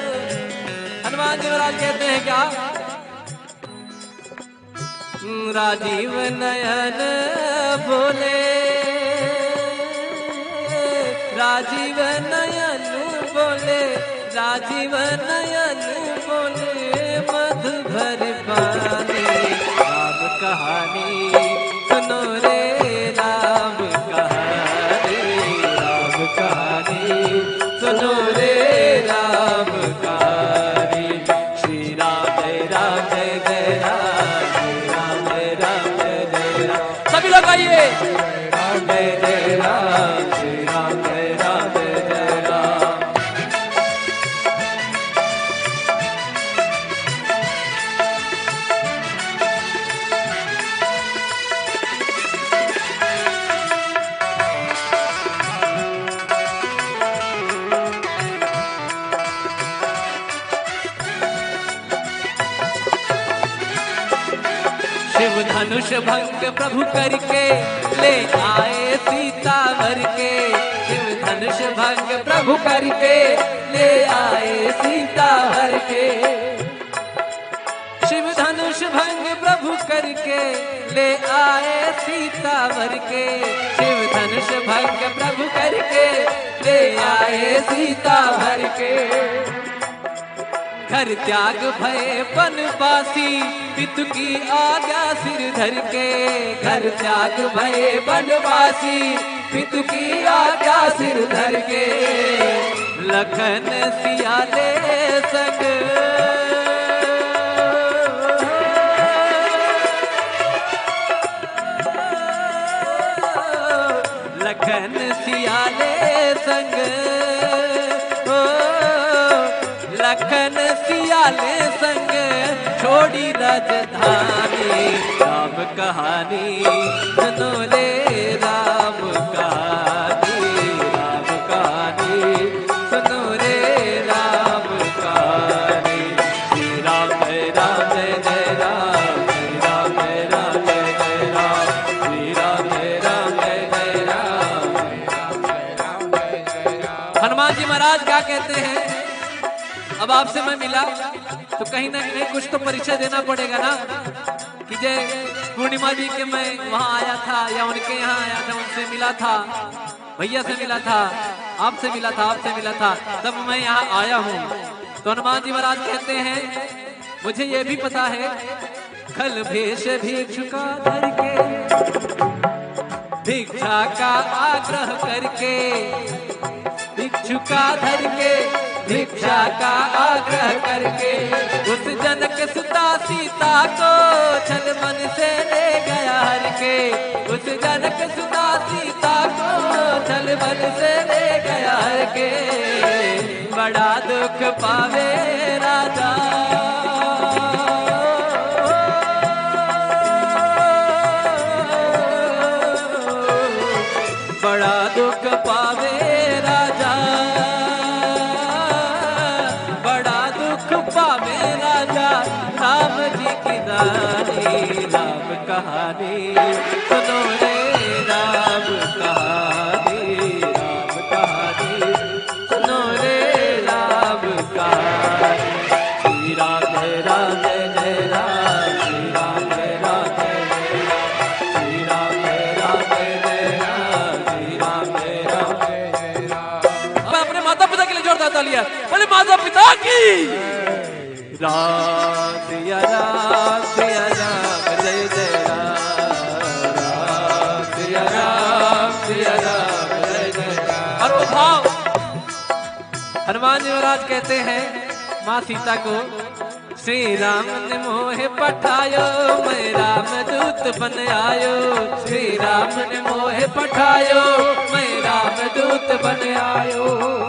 हनुमान जी महाराज कहते हैं क्या राजीव नयन बोले राजीव नयन बोले राजीव नयन बोले मधु भर पानी राम कहानी सुनो रे राम कहानी सुनो रे राम कहानी श्री राम जय जय राम श्री राम जय जय राम सभी लोग आइए राम जय जय राम श्री राम जय जय राम शिव धनुष भंग प्रभु करके ले आए सीता भर के शिव धनुष भंग प्रभु करके ले आए सीता भर के शिव धनुष भंग प्रभु करके ले आए सीता भर के शिव धनुष भंग प्रभु करके ले आए सीता भर के घर त्याग भय बनवासी पितु की आज्ञा सिर धर के घर त्याग भय बनवासी पितु की आज्ञा सिर धर के लखन सियाले संग लखन सियाले संग लखन सियाले संग छोड़ी राजधानी राम कहानी सुनो रे राम कहानी, राम कहानी सुनो रे राम कहानी। श्री राम राम जय राम, श्री राम राम जय राम, श्री राम राम जय राम। हनुमान जी महाराज क्या कहते हैं, अब आपसे मैं मिला तो कहीं ना कहीं कुछ तो परिचय देना पड़ेगा ना, कि जय पूर्णिमा जी के मैं वहां आया था या उनके यहाँ आया था, उनसे मिला था, भैया से मिला था, आपसे मिला था, आपसे मिला था, तब मैं यहाँ आया हूँ। तो हनुमान जी महाराज कहते हैं मुझे ये भी पता है, खल भेष भिक्षुका धर के, भिक्षा का आग्रह करके, भिक्षुका धर के भिक्षा का आग्रह करके, उस जनक सुता सीता को छल मन से ले गया हर के, उस जनक सुता सीता को छल मन से ले गया हर के। बड़ा दुख पावे राजा, बड़ा दुख पावे राजा, बड़ा दुख पावे राजा, राम जी की दानी राम कहानी सुनो रे राम कहानी, राम कहानी सुनो रे राम कहानी। श्री राम राम जय जय राम, श्री राम राम जय जय राम, श्री राम राम जय जय राम, श्री राम राम जय जय राम। अब अपने माता पिता के लिए जोरदार तालियां, बोले माता पिता की राम, सिया राम जय जय राम, सिया राम जय जय राम। और वो भाव हनुमान जी महाराज कहते हैं माँ सीता को, श्री राम ने मोहे पठायो, मैं राम दूत बन आयो, श्री राम ने मोहे पठायो, मैं राम दूत बन आयो।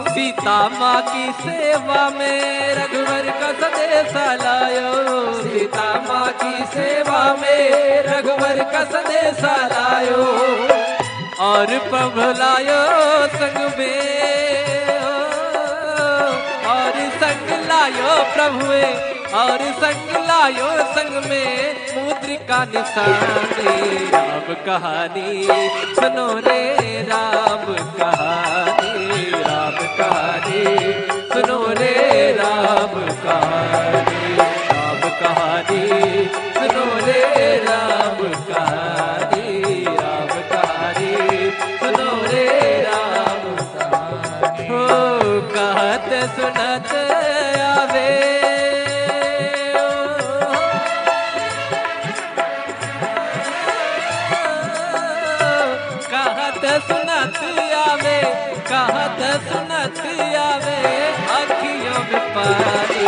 सीता माँ की सेवा में रघुवर का संदेश लायो, सीता माँ की सेवा में रघुवर का संदेश लायो, और प्रभु लायो संग में, और संग लायो प्रभुए, और संग लायो संग में मुद्रिका निशानी राम कहानी सुनो रे राम कहानी, राम कहानी सुनो रे राम कहानी, राम कहानी सुनो रे राम कहानी, राम कहानी सुनो रे राम कहानी। हो कहत सुनत आवे, सुनत आवे, कहत सुनत आवे, अखियों में पानी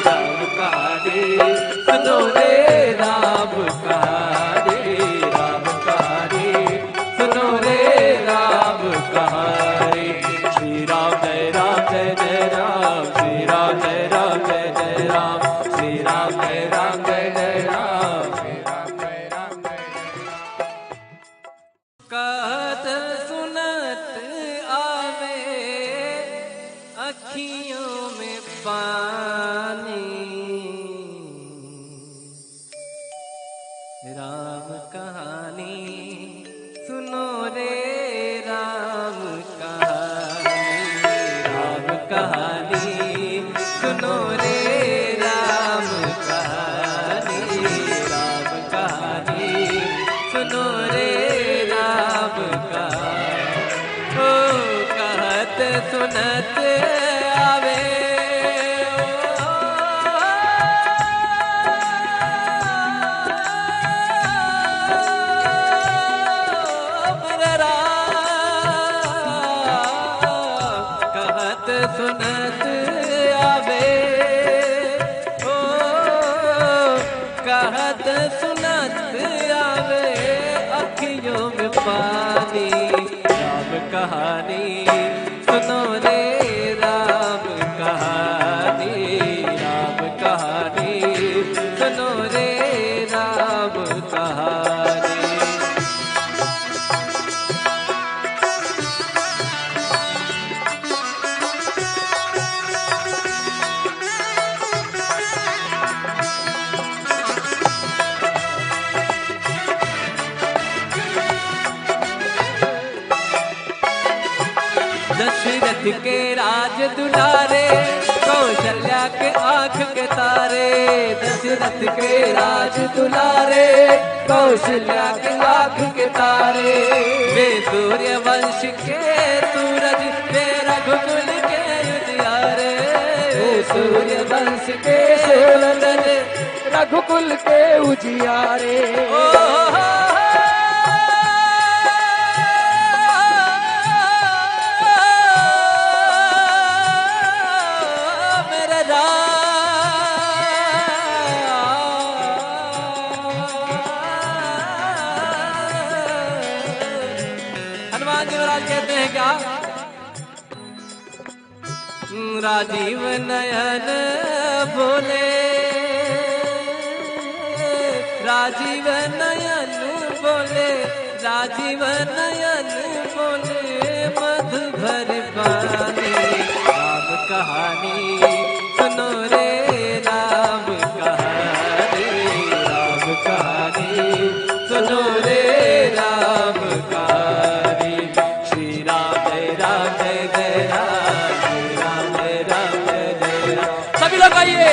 राम कहानी सुनो रे राम कहानी, राम कहानी सुनो रे राम कहानी। श्री राम जय जय राम, श्री राम जय जय राम, श्री राम जय जय राम, श्री राम जय राम जय कहत सुनत आवे, अखियों में पानी राम कहानी सुनो रे राम कहानी, राम कहानी सुनो रे राम कहानी, राम कहानी सुनो रे राम कहानी। ओ कहत सुनत आवे, कहत सुनत आवे, ओ कहत सुनत आवे, अखियों में पानी राम कहानी सुनो रे राम कहानी, राम कहानी सुनो रे राम कहानी। दशरथ के राज दुलारे, कौशल्या के आंख के तारे। दशरथ के राज दुलारे, कौशल्या के आंख के तारे। वे सूर्य वंश के सूरज, वे रघुकुल के उजियारे। सूर्य वंश के सूरज, रघुकुल के उजियारे। मेरे राम। हनुमान जी महाराज कहते हैं क्या? राजीव नयन बोले, राजीव नयन बोले, राजीव नयन बोले, मधुर बानी। राम कहानी सुनो रे, राम कहानी, राम कहानी सुनो रे, राम कहानी। श्री राम जय राम जय जय राम, श्री राम जय राम जय जय राम। सभी लोग आइए।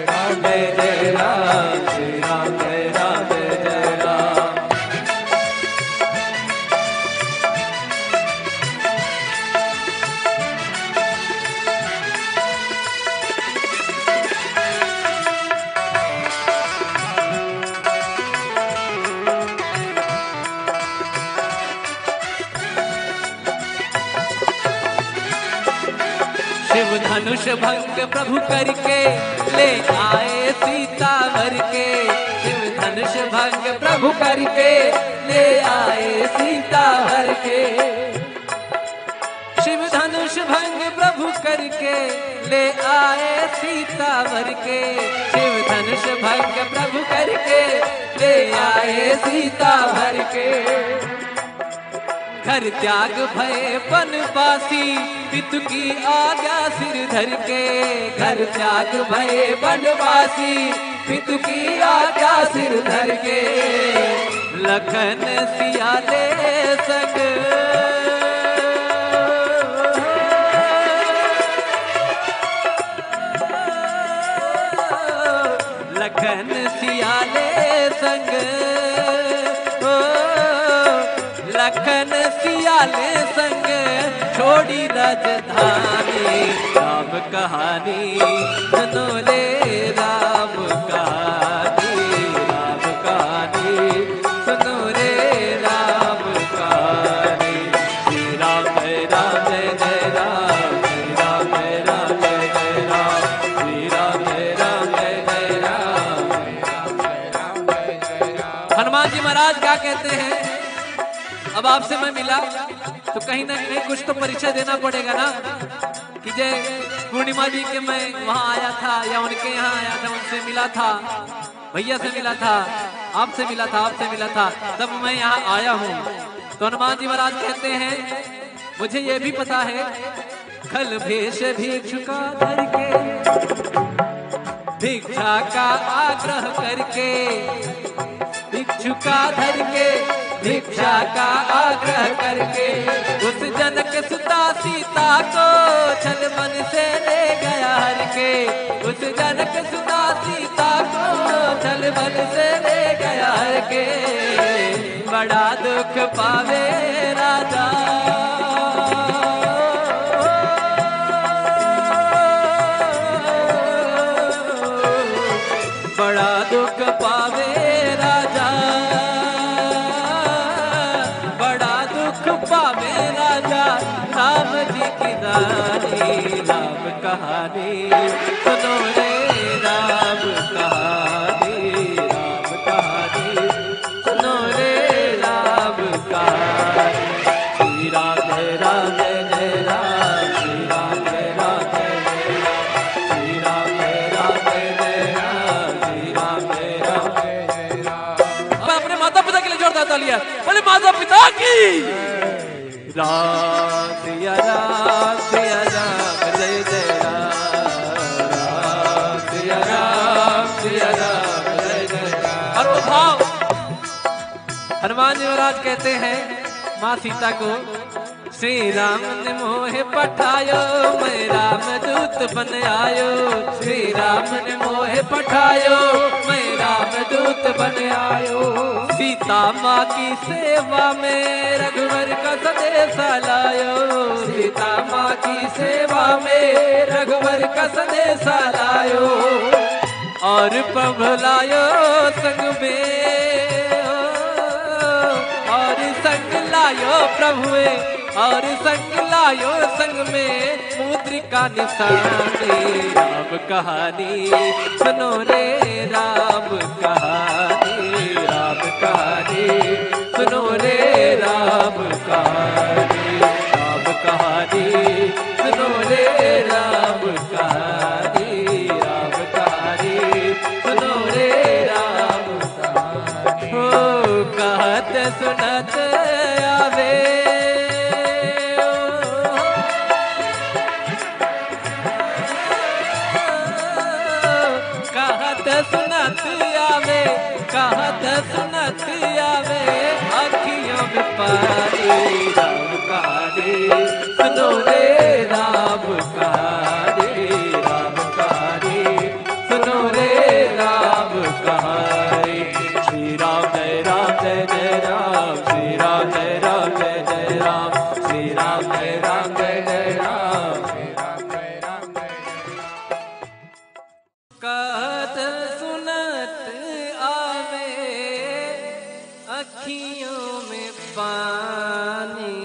राम जय जय राम, श्री राम जय राम जय जय राम। शिव धनुष भंग प्रभु करके ले आए सीता वर के। शिव धनुष भंग प्रभु करके ले आए सीता हर के। शिव धनुष भंग प्रभु करके ले आए सीता वर के। शिव धनुष भंग प्रभु करके ले आए सीता भर के। घर त्याग भय बनवासी, पितु की आज्ञा सिर धर के। घर त्याग भय बनवासी, पितु की आज्ञा सिर धर के। लखन सियाले संग, लखन सियाले संग, लखन सियाले संग छोड़ी राजधानी। राम कहानी सुनो ले, राम कहानी, राम कहानी सुनो रे, राम कहानी। श्री राम जय राम जय जय राम, श्री राम जय राम जय जय राम, श्री राम जय राम जय जय राम। हनुमान जी महाराज क्या कहते हैं? अब आपसे मैं मिला तो कहीं ना कहीं कुछ तो परिचय देना पड़ेगा ना, कि जय पूर्णिमा जी के मैं वहां आया था या उनके यहाँ आया था, उनसे मिला था, भैया से मिला था, आपसे मिला था, आपसे मिला था, तब मैं यहाँ आया हूँ। तो हनुमान जी महाराज कहते हैं मुझे ये भी पता है, खल भेष भिक्षुका धर के, भिक्षा का आग्रह करके, भिक्षुका धर के भिक्षा का आग्रह करके, उस जनक सुता सीता को छल मन से ले गया हर के। उस जनक सुता सीता को छल मन से ले गया हर के। बड़ा दुख पावे राजा, बड़ा दुख पावे राजा, पावे राजा राम जी की रानी। राम कहानी सुनो रे, राम कहानी, राम कहानी सुनो रे, राम कहानी। श्री राम जय राम जय जय राम, श्री राम जय राम जय जय राम, श्री राम जय राम जय जय राम, श्री राम जय राम जय जय राम। मैं अपने माता पिता के लिए जोरदार तालियां, बोले माता पिता की। राम सिया राम जय जय राम, राम सिया राम जय जय राम। और वो भाव हनुमान जी महाराज कहते हैं माँ सीता को, श्री राम ने मोहे पठायो मैं रामदूत बन आयो। श्री राम ने मोहे पठायो मैं रामदूत बन आयो। सीता माँ की सेवा में रघुवर का संदेशा लायो। सीता माँ की सेवा में रघुवर का संदेशा लायो। और प्रभु लायो संग में और संग लायो प्रभुए और संग लायो संग में मुद्रिका निशानी। राम कहानी सुनो रे राम कहानी। राम कहानी सुनो रे राम कहानी। राम कहानी सुनो रे राम कहानी। राम कहानी सुनो रे राम कहानी। हो कहत सुनत आवे सुनत आवे कहत सुनत आवे अखियों में पानी। राम कहानी सुनो रे राम कहानी। राम कहानी सुनो रे राम कहानी। श्री राम जय राम जय जय राम। श्री राम जय राम जय जय राम। श्री राम जय राम जय जय राम। श्री राम जय राम जय जय कहत सुनत आवे अखियों में पानी।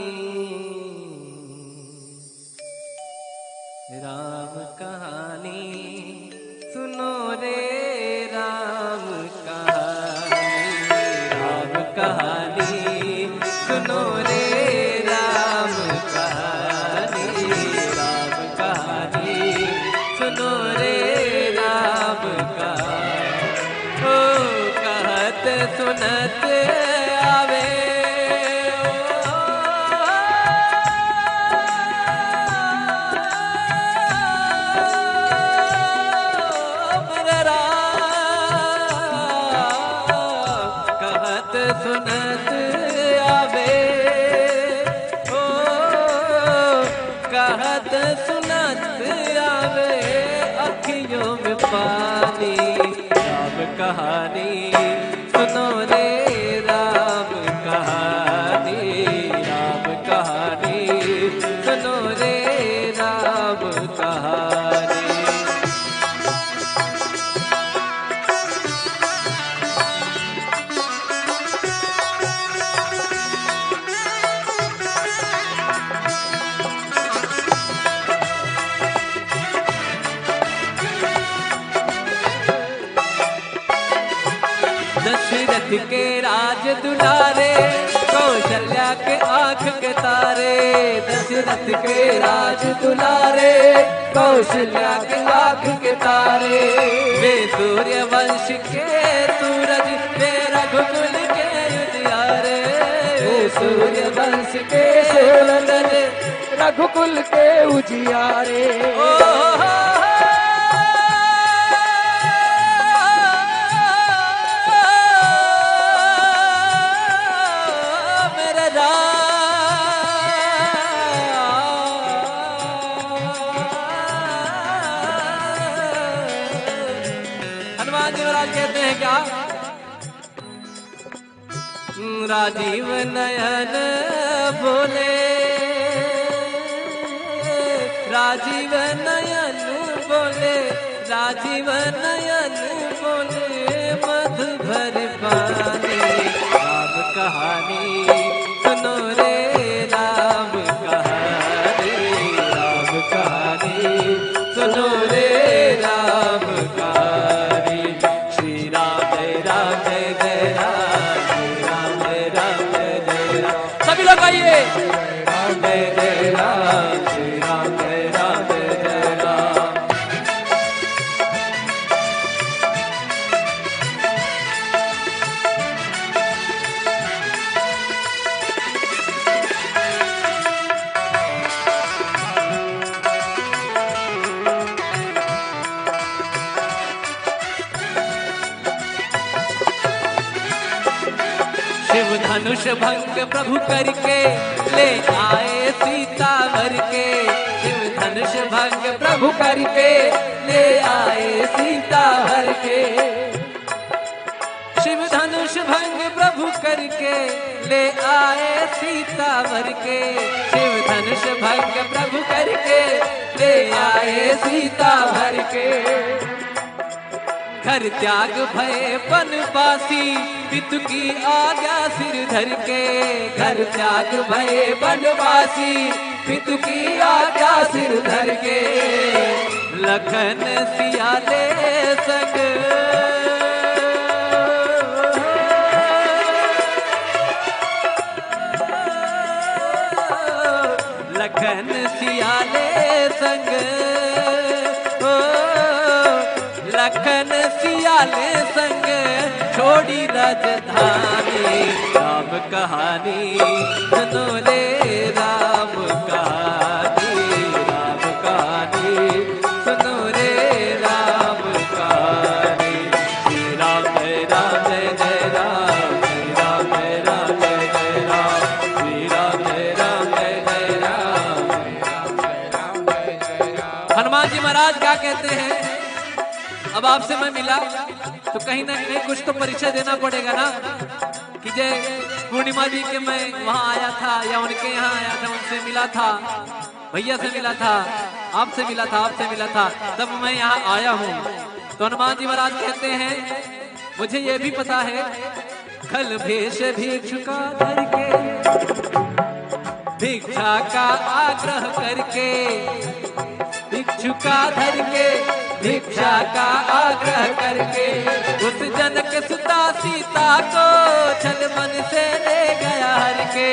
राम कहानी सुनो रे राम कहानी। राम कहानी सुनो रे राम कहानी। राम कहानी सुनो रे राम कहानी। हो कहत सुनत आवे मेरे राम। कहत सुनत आवे ओ कहत सुनत आवे अखियों में पानी। राम कहानी सुनो रे राम कहानी। राम कहानी सुनो रे राम कहानी। दशरथ के राज दुलारे कौशल्या के आंख के तारे। दशरथ के राज दुलारे कौशल्या के आंख के तारे। वे सूर्य वंश के सूरज वे रघुकुल के उजियारे। वे सूर्य वंश के सूरज रघुकुल के उजियारे। हनुमान जी महाराज कहते हैं क्या? राजीव नयन बोले राजीव नयन बोले राजीव नयन बोले मधु भर पानी। राम कहानी सुनो रे राम कहानी। राम कहानी सुनो रे राम कहानी। श्री राम जय राम जय जय राम। श्री राम जय राम जय जय राम। सभी लोग आइए। राम जय जय राम। श्री राम जय राम जय जय राम। शिव धनुष धनुष भंग प्रभु करके ले आए सीता वर के। शिव धनुष भंग प्रभु करके ले आए सीता हर के। शिव धनुष भंग प्रभु करके ले आए सीता वर के। शिव धनुष भंग प्रभु करके ले आए सीता हर के। घर त्याग भय बनवासी पितु की आज्ञा सिर धर के। घर त्याग भय बनवासी पितु की आज्ञा सिर धर के। लखन सियाले संग लखन सियाले संग लखन सियाले संग छोड़ी राजधानी। राम कहानी सुनो ले राम कहानी। राम कहानी सुनो रे राम कहानी। श्री राम जय राम जय जय राम। श्री राम जय राम जय जय राम। श्री राम जय राम जय जय राम। हनुमान जी महाराज क्या कहते हैं, अब आपसे मैं मिला तो कहीं ना कहीं कुछ तो परिचय देना पड़ेगा ना, कि जय पूर्णिमा जी के मैं वहां आया था या उनके यहाँ आया था, उनसे मिला था, भैया से मिला था, आपसे मिला था, आपसे मिला था, तब मैं यहाँ आया हूँ। तो हनुमान जी महाराज कहते हैं मुझे ये भी पता है, खल भेष भिक्षुका धर के भिक्षा का आग्रह करके। भिक्षुका धर के भिक्षा का आग्रह करके उस जनक सुता सीता को छल मन से ले गया हर के।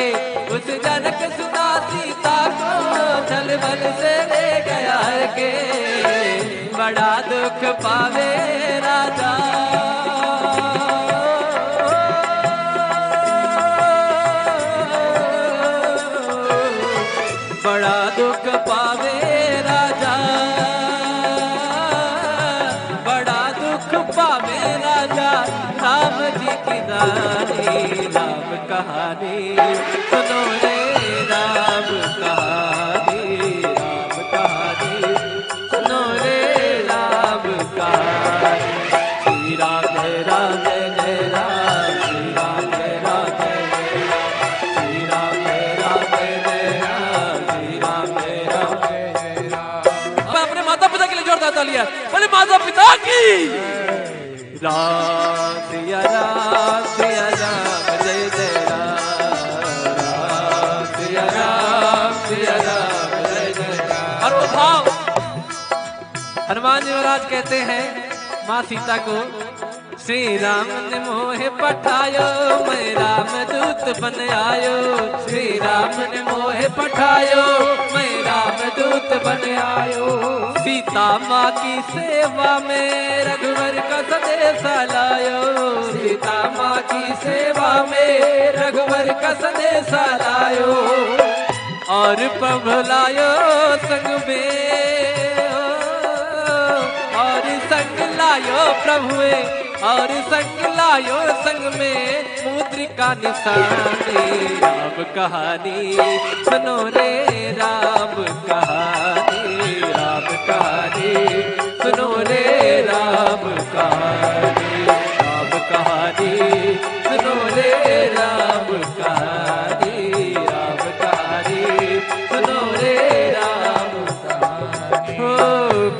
उस जनक सुता सीता को छल मन से ले गया हर के। बड़ा दुख पावे राजा बड़ा दुख पावे राजा। बड़ा दुख पावे राजा राम जी की रानी। राम कहानी सुनो रे राम कहानी। राम कहानी सुनो रे राम कहानी। श्री राम जय राम जय जय राम। श्री राम जय राम जय जय राम। श्री राम जय राम जय जय राम। श्री राम जय राम जय जय राम। मैं अपने माता पिता के लिए जोरदार तालियां, बोले माता पिता की। राम सिया राम जय जय राम। राम सिया राम जय जय राम। और वो भाव हनुमान जी महाराज कहते हैं माँ सीता को, श्री राम ने मोहे पठायो मैं राम दूत बन आयो। श्री राम ने मोहे पठायो मैं राम दूत बन आयो। सीता माँ की सेवा में रघुवर का संदेश लायो। सीता माँ की सेवा में रघुवर का संदेश लायो। और प्रभु लायो संग में और संग लायो प्रभु और संग लायो संग में मुद्रिका निशानी। राम कहानी सुनो रे राम कहानी। राम कहानी सुनो रे राम कहानी। राम कहानी सुनो रे राम कहानी। राम कहानी सुनो रे राम कहानी। हो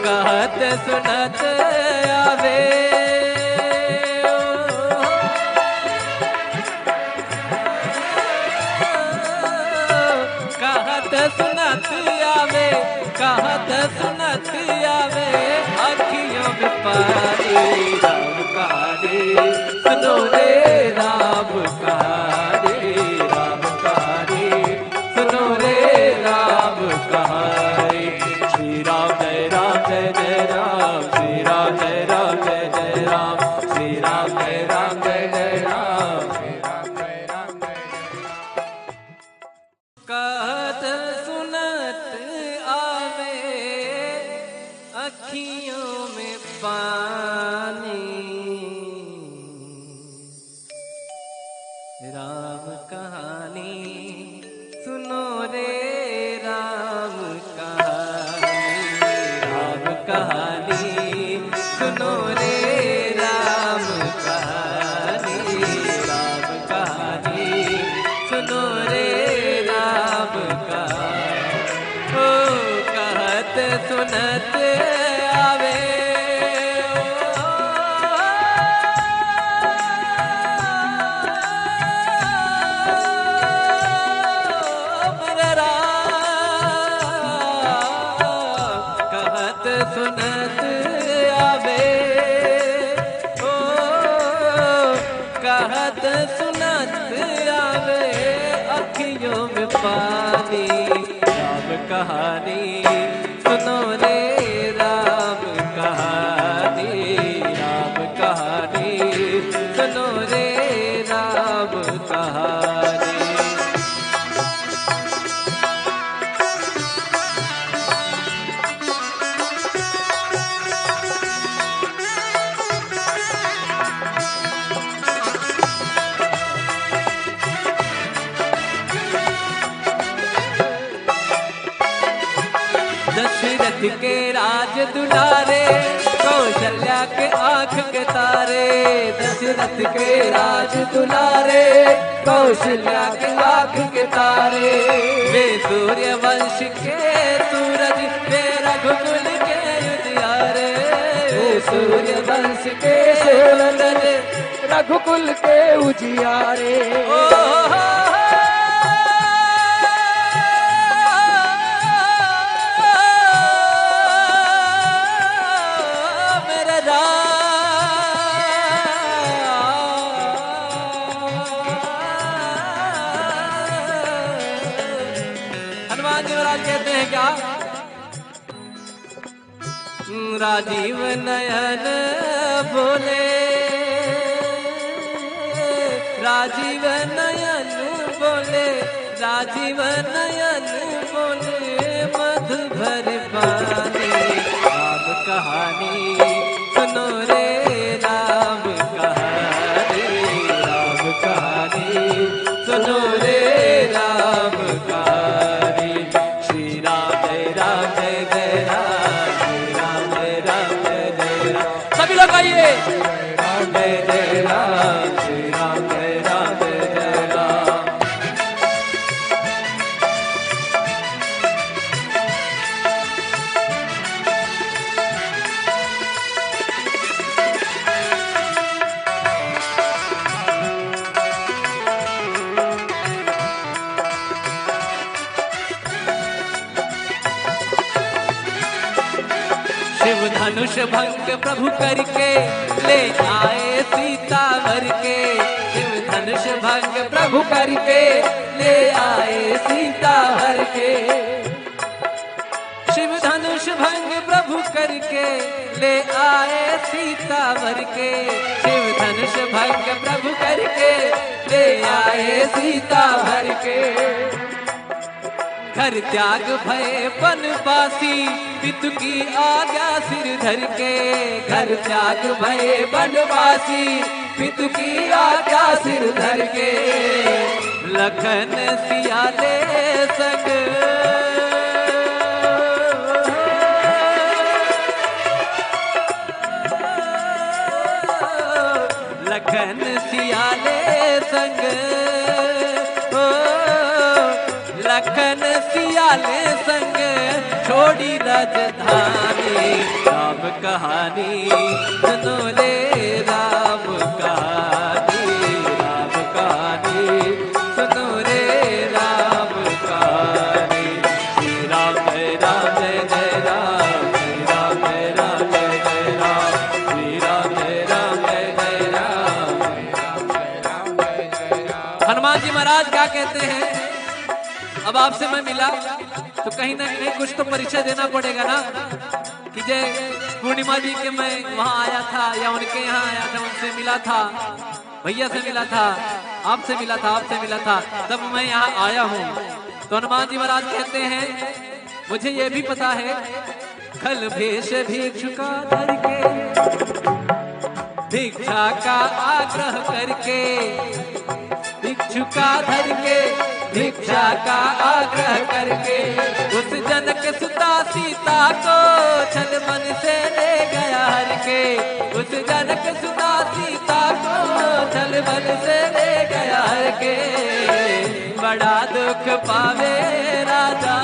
कहत सुनत आवे सुनत आवे कहत सुनत आवे अखियों में पानी। राम कहानी सुनो रे राम कहानी। राम कहानी सुनो रे राम कहानी। श्री राम जय राम जय जय राम। श्री राम जय राम जय जय राम। श्री राम जय राम जय जय राम। श्री राम जय राम जय कहत सुनत आवे अखियों में पानी। राम सुनो रे राम का, ओ कहत सुनत आवे, सुनत आवे, ओ कहत सुनत आवे, अखियों में पानी राम कहानी, सुनो रे राम कहानी, राम कहानी, सुनो रे राम कहानी। दशरथ के राज दुलारे, कौशल्या के आँख के तारे, दशरथ के राज दुलारे, कौशल्या के आँख के तारे, वे सूर्य वंश के सूरज, वे रघुकुल के उजियारे, वे सूर्य वंश के सूरज, रघुकुल के उजियारे। हनुमान जी महाराज कहते हैं क्या, राजीव नयन बोले, राजीव नयन बोले, राजीव नयन बोले, मधु भर पानी राम कहानी, सुनो रे राम कहानी, राम कहानी, सुनो रे राम कहानी। श्री राम जय राम जय जय राम, श्री राम जय राम जय जय राम, सभी लोग आइए, राम जय जय राम, श्री राम जय राम जय जय राम। शिव धनुष भंग प्रभु करके ले आए सीता वर के, शिव धनुष भंग प्रभु करके ले आए सीता हर के, शिव धनुष भंग प्रभु करके ले आए सीता वर के, शिव धनुष भंग प्रभु करके ले आए सीता भर के। घर त्याग भय बनवासी, पितु की आज्ञा सिर धर के, घर त्याग भय बनवासी, पितु की आज्ञा सिर धर के, लखन सियाले संग, लखन सियाले संग, लखन सियाले संग छोड़ी राजधानी, राम कहानी, सुनो ले राम कहानी, राम कहानी, सुनो रे राम कहानी। श्री राम जय राम जय जय राम, श्री राम जय राम जय जय राम, श्री राम जय राम जय जय राम। हनुमान जी महाराज क्या कहते हैं, अब आपसे मैं मिला तो कहीं ना कहीं कुछ तो परिचय देना पड़ेगा ना, कि जय पूर्णिमा जी के मैं वहां आया था या उनके यहाँ आया था, उनसे मिला था, भैया से मिला था, आपसे मिला था, आपसे मिला था, तब मैं यहाँ आया हूँ। तो हनुमान जी महाराज कहते हैं, मुझे ये भी पता है, खल भेष भिक्षुका धर के, भिक्षा का आग्रह करके, भिक्षुका धर के भिक्षा का आग्रह करके। उस जनक सुता सीता को छल मन से ले गया हर के। उस जनक सुता सीता को छल मन से ले गया हर के। बड़ा दुख पावे राजा,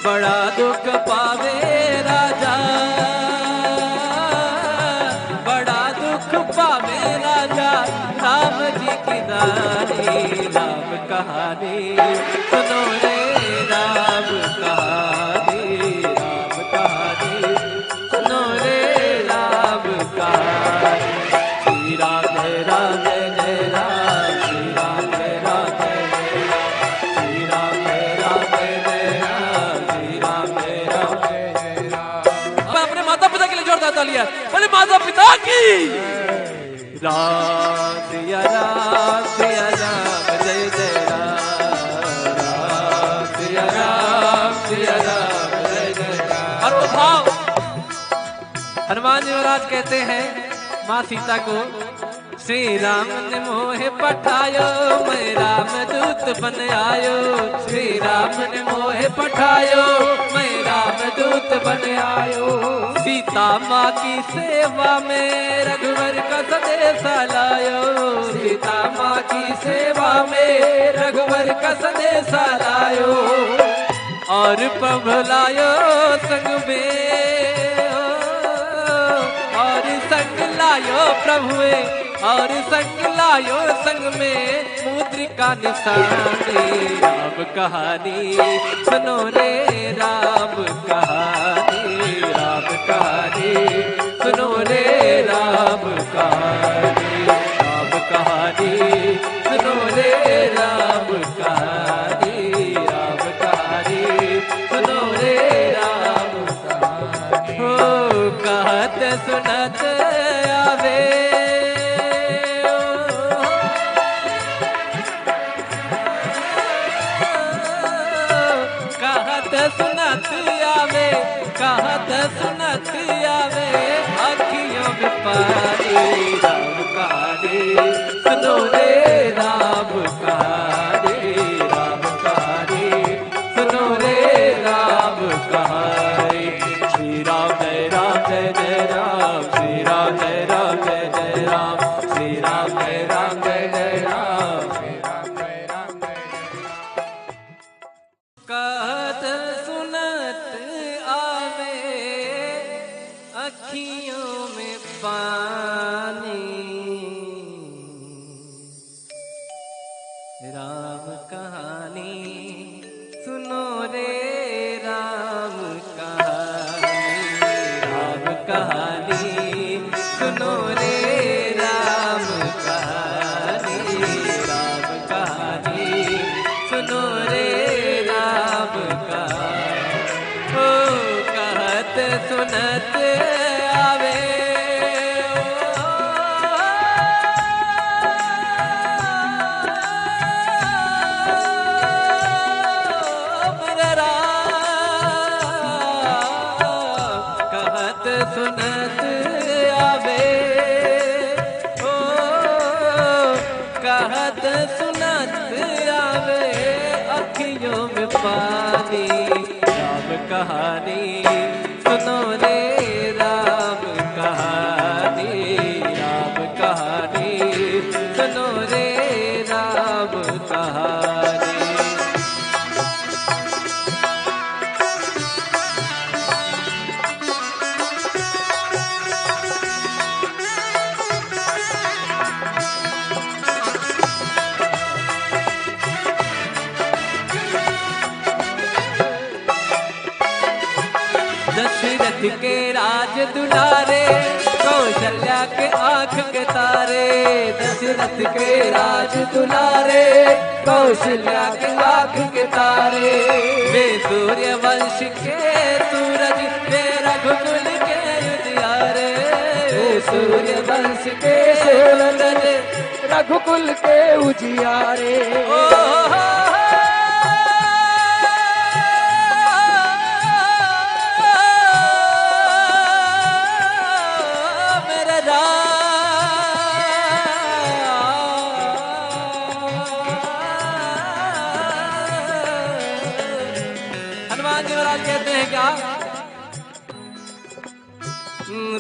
बड़ा दुख पावे राजा, बड़ा दुख पावे राजा। राम जी की दानी राम कहानी सुनो रे, राम कहानी, राम कहानी सुनो रे, राम कहानी। श्री राम जय राम जय राम, श्री राम जय राम जय राम, श्री राम जय राम जय राम, श्री राम जय राम जय राम। मैं अपने माता पिता के लिए जोरदार तालियां, बोले माता पिता की। राम सिया राम जय जय राम, राम सिया राम जय जय राम। और वो भाव हनुमान जी महाराज कहते हैं माँ सीता को, श्री राम ने मोहे पठायो, मैं राम दूत बन आयो। श्री राम ने मोहे पठायो, मैं राम दूत बन आयो। सीता माँ की सेवा में रघुवर का संदेशा लायो। सीता माँ की सेवा में रघुवर का संदेशा लायो। और प्रभु लायो संग में, और संग लायो प्रभुए, और संग लायो संग में मुद्रिका निशानी। राम कहानी सुनो रे, राम कहानी, राम कहानी सुनो रे, राम कहानी, राम कहानी सुनो रे, राम कहानी, राम कहानी सुनो रे, राम कहानी। हो कहत सुनत आवे, सुनत आवे, कहत सुनत आवे, अखियों में पानी। राम कहानी सुनो रे, राम कहानी, राम कहानी सुनो रे, राम कहानी। श्री राम जय राम जय जय राम, श्री राम जय राम जय जय राम, श्री राम जय राम जय जय राम, श्री राम जय राम जय जय। कहत सुनत आवे, अखियों में पानी। राम कहानी सुनो रे, राम कहानी, राम कहानी सुनो रे, राम कहानी, राम कहानी सुनो रे, राम कहानी। हो कहत सुनत आवे, सुनत आवे, ओ कहत सुनत आवे, अखियों में पानी। राम कहानी सुनो रे, राम कहानी, राम कहानी सुनो रे, राम कहानी। दशरथ के राज दुलारे, कौशल्या के आँख के तारे। दशरथ के राज दुलारे, कौशल्या के आँख के तारे। वे सूर्य वंश के सूरज, वे रघुकुल के उजियारे। वे सूर्य वंश के सूरज, रघुकुल के उजियारे।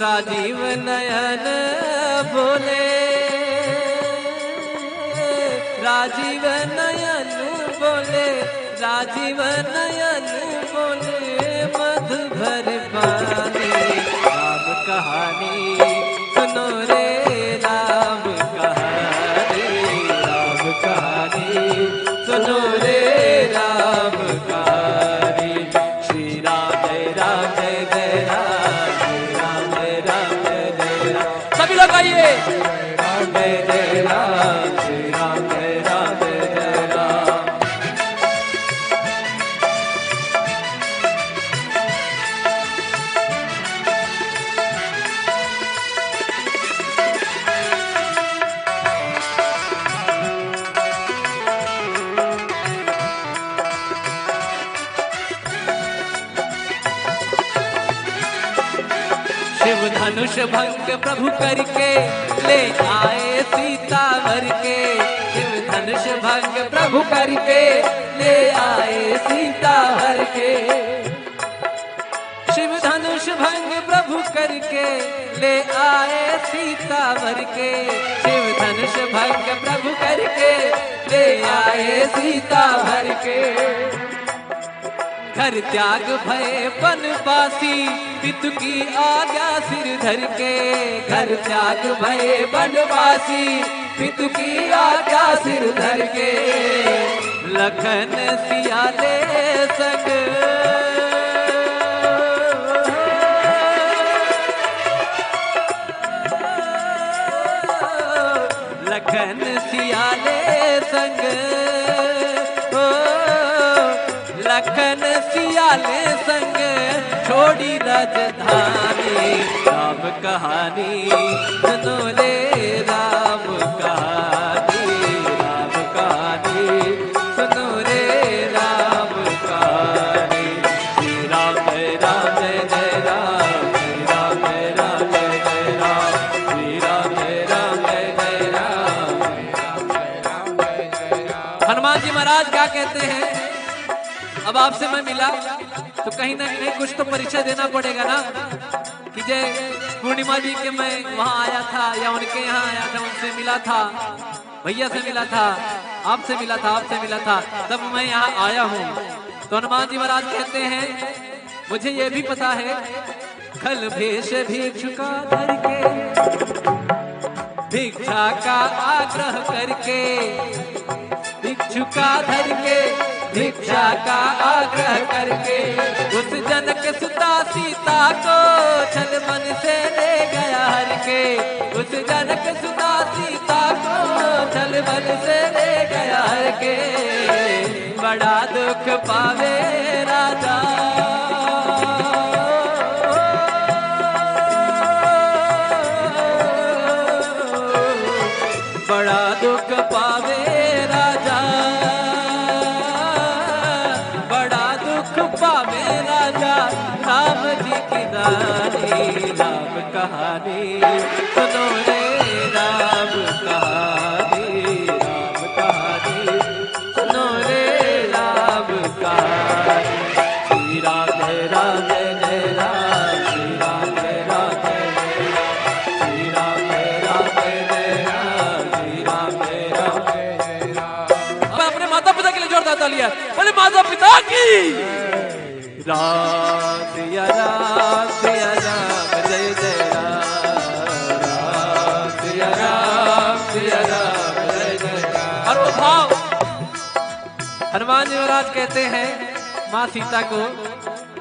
राजीव नयन बोले, राजीव नयन बोले, राजीव नयन बोले, मधु भर पानी। राम कहानी सुनो रे, राम कहानी, राम कहानी सुनो रे, राम कहानी। श्री राम जय राम जय जय राम, श्री राम जय राम जय जय राम। सभी लोग आइए। राम जय जय राम, श्री राम जय राम जय जय राम। शिव धनुष भंग प्रभु करके ले आए सीता वर के, शिव धनुष भंग प्रभु करके ले आए सीता वर के, शिव धनुष भंग प्रभु करके ले आए सीता वर के, शिव धनुष भंग प्रभु करके ले आए सीता वर के। घर त्याग भय बनवासी पितु की आज्ञा सिर धर के, घर त्याग भय बनवासी पितु की आज्ञा सिर धर के। लखन सियाले संग, लखन सियाले संग, लखन सियाले संग छोड़ी राजधानी। राम कहानी सुनो रे, राम कहानी, राम कहानी सुनो रे, राम कहानी। श्री राम जय राम जय जय राम, श्री राम जय राम जय जय राम, श्री राम जय राम जय जय राम, श्री राम जय जय राम। हनुमान जी महाराज क्या कहते हैं? अब आपसे मैं मिला तो कहीं ना कहीं कुछ तो परिचय देना पड़ेगा ना, कि जय पूर्णिमा जी के मैं वहां आया था या उनके यहाँ आया था, उनसे मिला था, भैया से मिला था, आपसे मिला था, आपसे मिला था, तब मैं यहाँ आया हूँ। तो हनुमान जी महाराज कहते हैं मुझे ये भी पता है, खल भेष भिक्षुका धर के, भिक्षा का आग्रह करके, भिक्षुका धर के भिक्षा का आग्रह करके, उस जनक सुता सीता को छल मन से ले गया हर के, उस जनक सुता सीता को छल मन से ले गया हर के। बड़ा दुख पावे राजा, बड़ा दुख पावे राजा, पावे राजा राम जी की दानी। राम कहानी सुनो रे, राम कहानी, राम कहानी सुनो रे, राम कहानी। श्री राम जय राम जय जय राम, श्री राम जय राम जय जय राम, श्री राम जय राम जय जय राम, श्री राम जय राम जय जय राम। अब अपने माता पिता के लिए जोरदार तालियां, बोले माता पिता की। राम सिया राम सिया राम जय जय राम, राम सिया राम सिया राम जय जय राम। और वो भाव हनुमान जी महाराज कहते हैं माँ सीता को,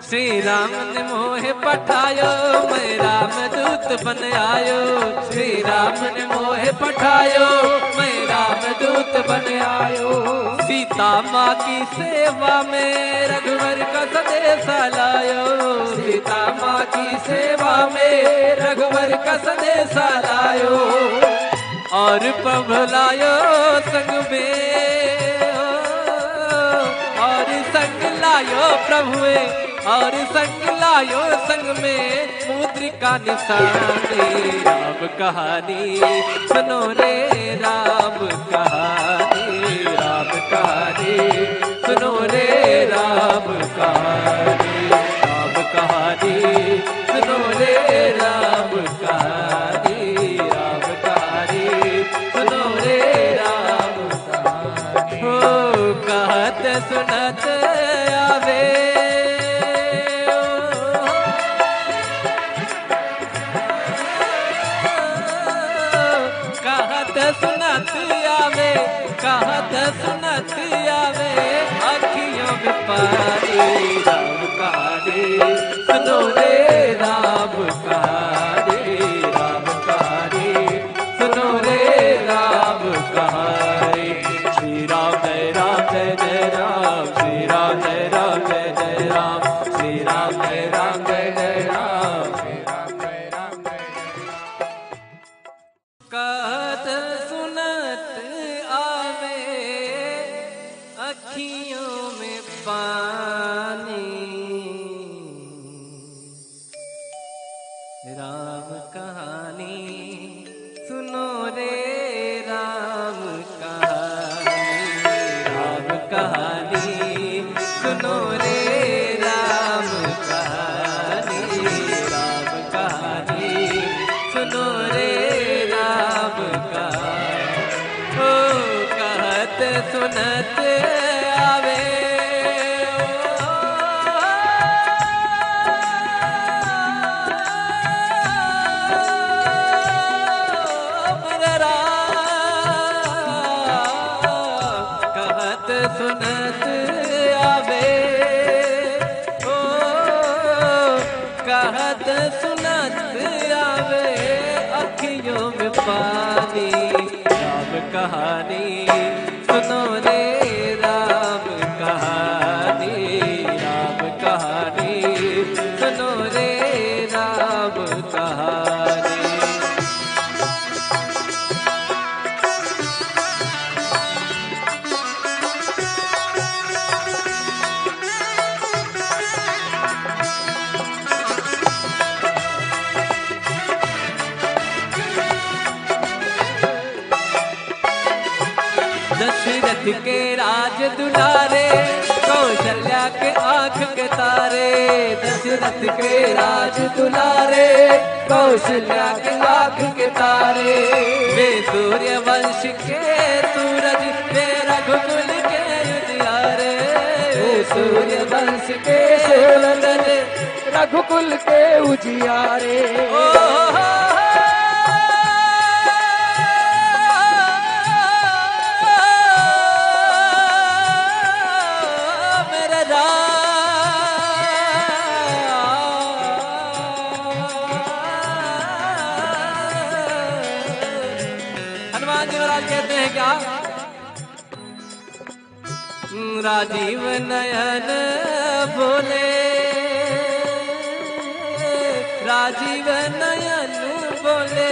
श्री राम ने मोहे पठायो, मैं राम दूत बन आयो, श्री राम ने मोहे पठायो, मैं राम दूत बन आयो। सीता माँ की सेवा में रघुवर का संदेश लायो, सीता माँ की सेवा में रघुवर का संदेश लायो। और प्रभु लायो संग में, और संग लायो प्रभु और संग लायो संग में मुद्रिका निशानी। राम कहानी सुनो रे, राम कहानी, राम कहानी सुनो रे, राम कहानी, राम कहानी सुनो रे, राम कहानी, राम कहानी सुनो रे राम कहानी, राम कहानी सुनो रे राम कहानी। श्री राम जय जय राम, श्री राम जय जय राम, श्री राम जय जय राम, श्री राम जय राम। कहत सुनत आवे अखियों में पानी, राम कहानी सुनो रे राम कहानी, राम कहानी सुनो रे राम कहानी, राम कहानी सुनो रे राम कहानी। ओ कहत सुनत आवे सुनत आवे, ओ कहत सुनत आवे अखियों में पानी, राम कहानी सुनो रे राम कहानी, राम कहानी सुनो रे राम कहानी। दशरथ के राज दुलारे, कौशल्या के आंख के तारे, दशरथ के राज दुलारे, कौशल्या के आंख के तारे। वे सूर्य वंश के सूरज, वे रघुकुल के उजियारे, वे सूर्य वंश के सूरज, रघुकुल के उजियारे। हनुमान जी महाराज कहते हैं क्या? राजीव नयन बोले, राजीव नयन बोले,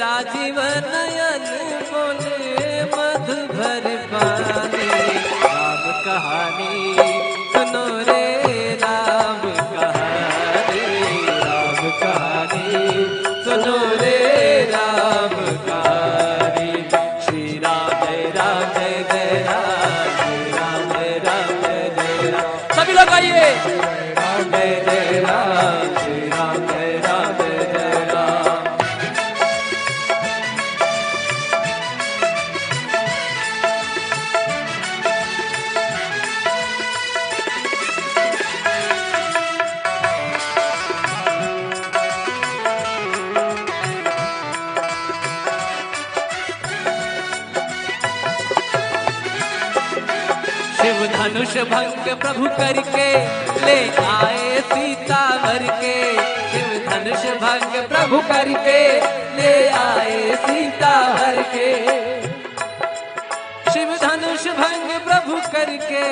राजीव नयन बोले मधुर पानी, राम कहानी सुनो रे राम कहानी, राम कहानी सुनो रे राम कहानी। श्री राम जय जय राम, श्री राम जय जय राम। सभी लोग आइए, राम जय राम, श्री राम जय जय राम। शिव धनुष भंग प्रभु करके ले आए सीता भर के, शिव धनुष भंग प्रभु करके ले आए सीता भर के, शिव धनुष भंग प्रभु करके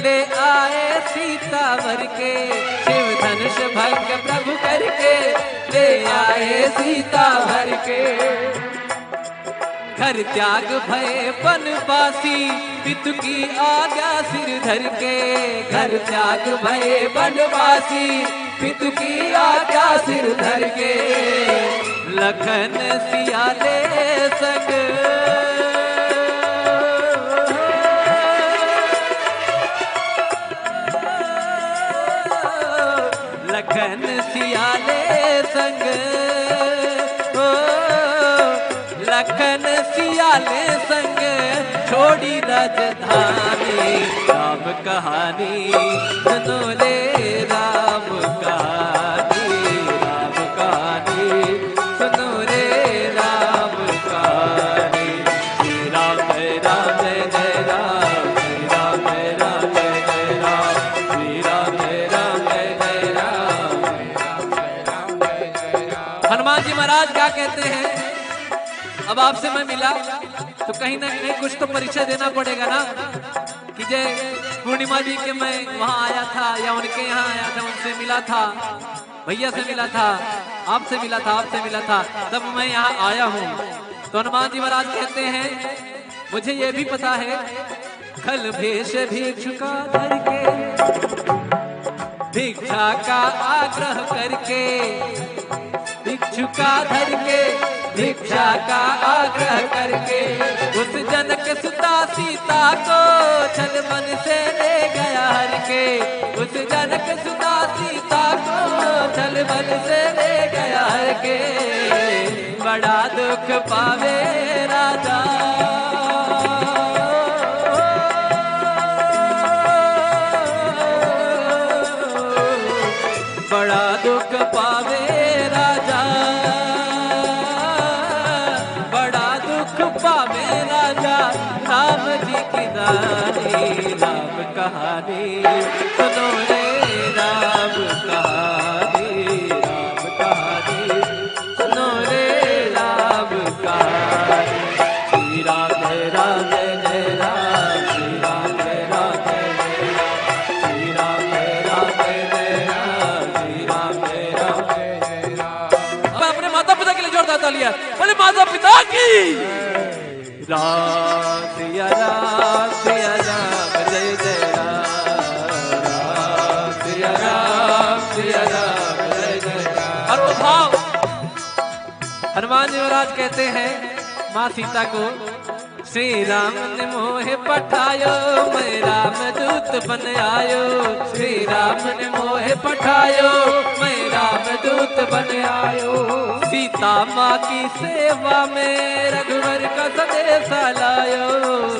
ले आए सीता भर के, शिव धनुष भंग प्रभु करके ले आए सीता भर के। घर त्याग भय बनवासी, पितु की आज्ञा सिर धर के, घर त्याग भय बनवासी, पितु की आज्ञा सिर धर के। लखन सियाले संग, लखन सियाले संग, लखन सियाले संग छोड़ी राजधानी, राम कहानी सुनो ले राम कहानी, राम कहानी सुनो रे राम कहानी। श्री राम जय जय राम, श्री राम जय जय राम, जी महाराज क्या कहते हैं, अब आपसे मैं मिला तो कहीं ना कहीं कुछ तो परिचय देना पड़ेगा ना, कि जय पूर्णिमा जी के मैं वहां आया था या उनके यहाँ आया था, उनसे मिला था, भैया से मिला था, आपसे मिला था, आपसे मिला था, तब मैं यहाँ आया हूँ। तो हनुमान जी महाराज कहते हैं, मुझे ये भी पता है, खल भेष भिक्षुका धर के, भिक्षा का आग्रह करके, भिक्षुका धर के, भिक्षा का आग्रह करके, उस जनक सुता सीता को छल मन से ले गया हर के, उस जनक सुता सीता को छल मन से ले गया हर के, बड़ा दुख पावे राजा, बड़ा दुख पावे राजा, बड़ा दुख पावे राजा, राम जी की रानी, राम कहानी सुनो रे, राम कहानी, राम कहानी सुनो रे, राम कहानी। श्री राम जय राम जय राम, श्री राम जय राम जय राम, श्री राम जय राम जय राम, श्री राम जय राम जय राम। अब अपने माता पिता के लिए जोरदार तालियां, बोले माता पिता की राम, सिया राम जय जय राम, राम सिया राम जय जय राम। और वो भाव हनुमान जी महाराज कहते हैं माँ सीता को, श्री राम ने मोहे पठायो, मैं राम दूत बन आयो, श्री राम ने मोहे पठायो, मैं राम दूत बन आयो, सीता माँ की सेवा में रघुवर का संदेश लायो,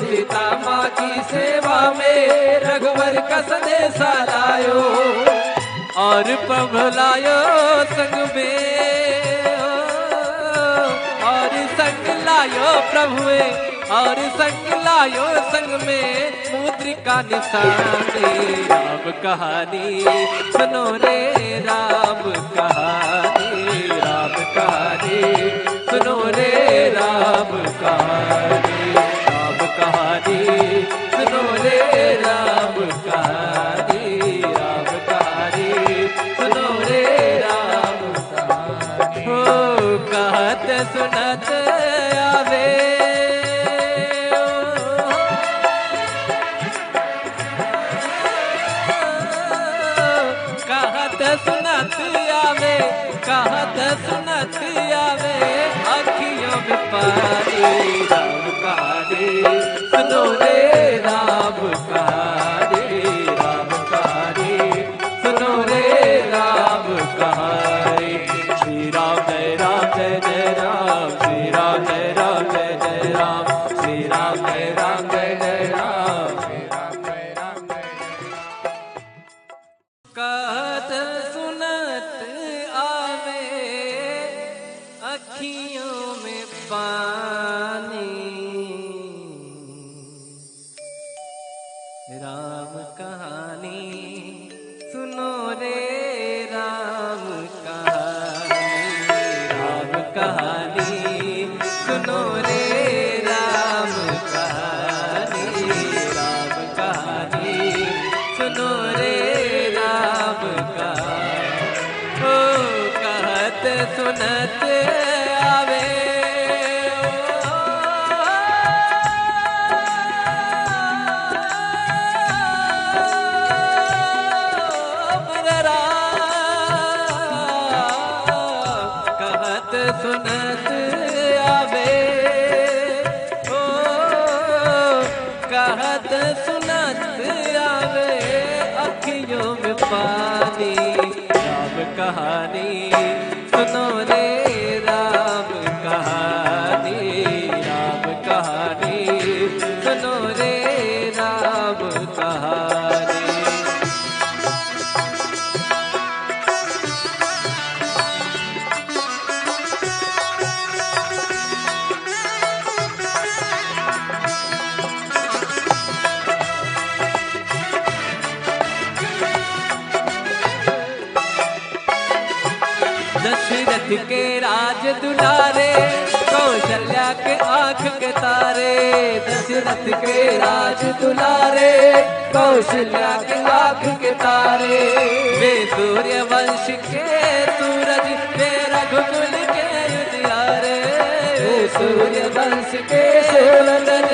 सीता माँ की सेवा में रघुवर का संदेश लायो, और प्रभु लायो संग में, और संग लायो प्रभुए, और संग लायो संग में मुद्रिका निशानी, राम कहानी सुनो रे, राम कहानी, राम कहानी सुनो रे, राम कहानी, राम कहानी सुनो रे, राम कहानी, राम कहानी सुनो रे, राम कहानी। हो कहत सुनत आवे, सुनत आवे, कहत सुनत आवे, अखियों में पानी, राम कहानी सुनो रे, राम कहानी, राम कहानी सुनो रे, राम कहानी। श्री राम जय राम, श्री राम जय राम जय राम, श्री राम जय राम जय राम, श्री राम जय राम जय राम। कहत सुनत आवे, अखियों में पानी, राम कहानी सुनो रे, राम कहानी, राम कहानी सुनो रे, राम कहानी, राम कहानी सुनो रे, राम कहानी। हो कहत सुनत आवे, कहत सुनत आवे, ओ कहत सुनत आवे, अखियों में पानी, राम कहानी सुनो रे, राम कहानी, राम कहानी सुनो रे, राम कहानी। राज दुलारे, कौशल्या के आंख के तारे। दशरथ के राज दुलारे, कौशल्या के आंख के तारे। वे सूर्य वंश के सूरज, वे रघुकुल के उजियारे। सूर्य वंश के सूरज,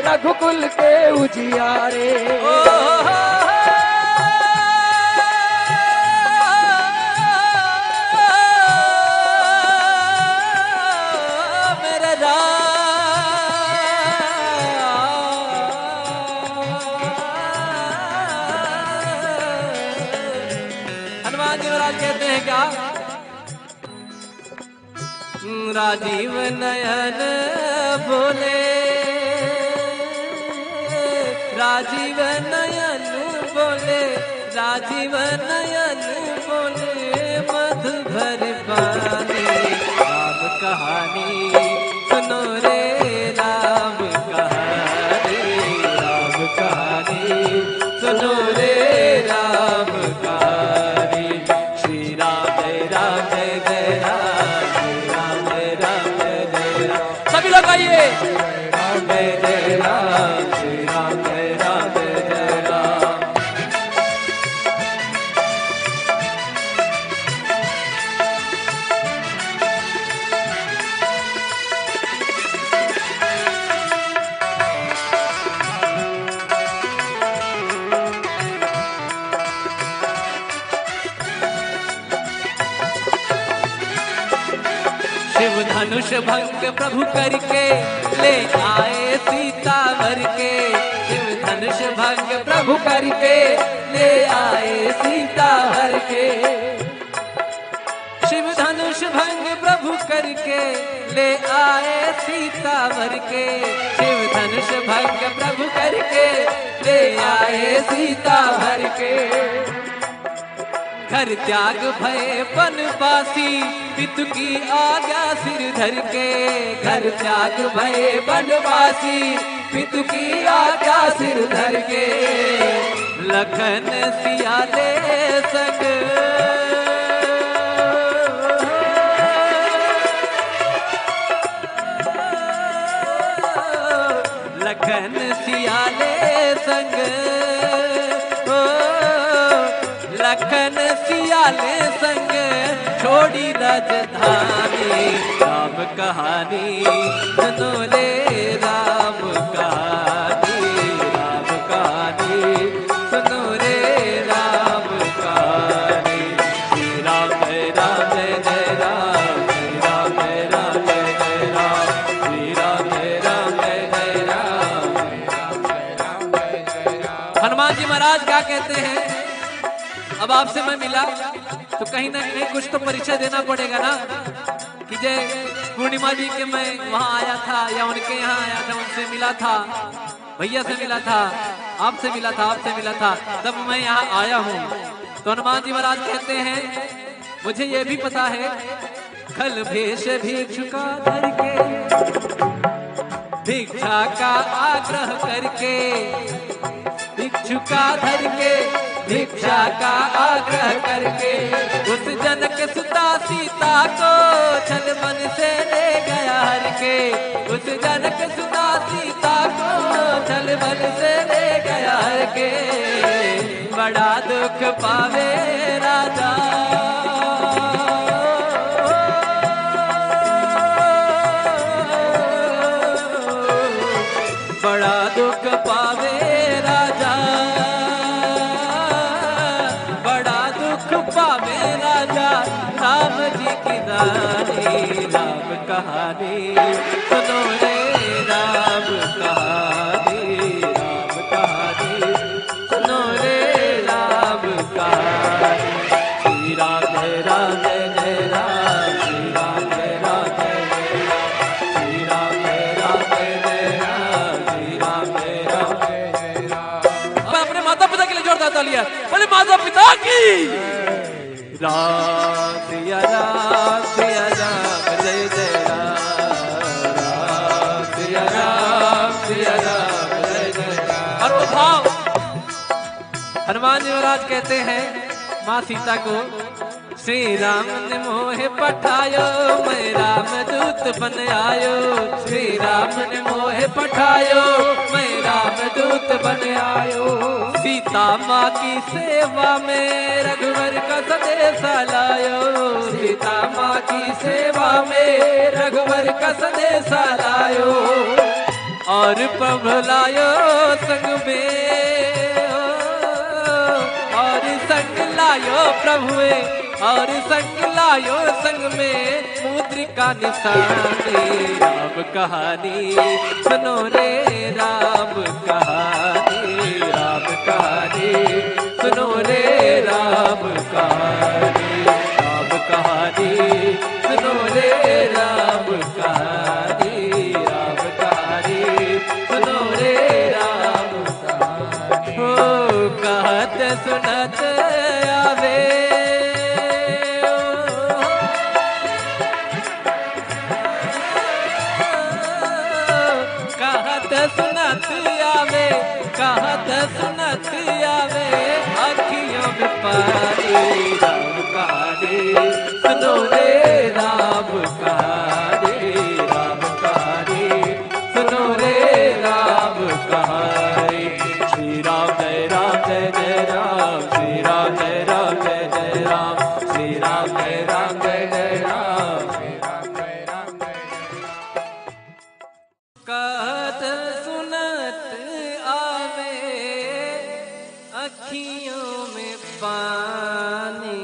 रघुकुल के उजियारे। मेरे राम हनुमान जी महाराज कहते हैं क्या? राजीव नयन बोले, राजीव नयन बोले, राजीव नयन बोले, मधुर बानी। राम कहानी सुनो रे, राम कहानी, राम कहानी सुनो रे, राम कहानी। श्री राम जय राम जय जय राम, श्री राम जय राम जय जय राम। सभी लोग आइए। राम जय जय राम, श्री राम जय राम जय जय राम। शिव धनुष भंग प्रभु करके ले आए सीता वर के। शिव धनुष भंग प्रभु करके ले आए सीता हर के। शिव धनुष भंग प्रभु करके ले आए सीता वर के। शिव धनुष भंग प्रभु करके ले आए सीता हर के। घर त्याग भय बनवासी, पितु की आज्ञा सिर धर के। घर त्याग भय बनवासी, पितु की आज्ञा सिर धर के। लखन सियाले संग, लखन सियाले संग, लखन सियाले संग छोड़ी राजधानी। राम कहानी सुनो रे, राम कहानी, राम कहानी सुनो रे, राम कहानी। श्री राम जय राम जय जय राम, श्री राम जय राम जय जय राम, श्री राम जय राम जय जय राम, श्री राम जय जय राम। हनुमान जी महाराज क्या कहते हैं? अब आपसे मैं मिला तो कहीं ना कहीं कुछ तो परिचय देना पड़ेगा ना, कि जय पूर्णिमा जी के मैं वहां आया था या उनके यहाँ आया था, उनसे मिला था, भैया से मिला था, आपसे मिला था, आपसे मिला था, तब मैं यहाँ आया हूँ। तो हनुमान जी महाराज कहते हैं मुझे ये भी पता है, खल भेष भिक्षुका धर के, भिक्षा का आग्रह करके, भिक्षुका धर के भिक्षा का आग्रह करके, उस जनक सुता सीता को छल मन से ले गया हर के। उस जनक सुता सीता को छल मन से ले गया हर के। बड़ा दुख पावे राजा, बड़ा दुख पावे राजा, पावे राजा राम जी की रानी। राम कहानी सुनो रे, राम कहानी, राम कहानी सुनो रे, राम कहानी। श्री राम जय राम जय जय राम, श्री राम जय राम जय जय राम, श्री राम जय राम जय जय राम, श्री राम जय राम जय जय राम। अब अपने माता पिता के लिए जोरदार तालियां, बोले माता पिता की। राम सिया राम सिया राम जय जय राम, राम सिया राम जय जय राम। और वो भाव हनुमान जी महाराज कहते हैं माँ सीता को, श्री राम ने मोहे पठायो मैं राम दूत बन आयो। श्री राम ने मोहे पठायो मैं राम दूत बन आयो। सीता माँ की सेवा में रघुवर का संदेशा लायो। सीता माँ की सेवा में रघुवर का संदेशा लायो। और प्रभु लायो संग में, और संग लायो प्रभुए, और संग लायो संग में मुद्रिका निशानी। राम कहानी सुनो रे राम कहानी। राम कहानी सुनो रे राम कहानी। राम कहानी सुनो रे राम कहानी। राम कहानी सुनो रे राम कहानी। हो कहत सुनत आवे, सुनत आवे, कहत सुनत आवे अखियों में पानी। राम कहानी सुनो रे राम कहानी। राम कहानी सुनो रे राम कहानी। श्री राम जय राम जय जय राम। श्री राम जय राम जय जय राम। श्री राम जय राम जय जय राम। श्री राम जय राम जय जय राम। कहत सुनत आवे अखियों में पानी।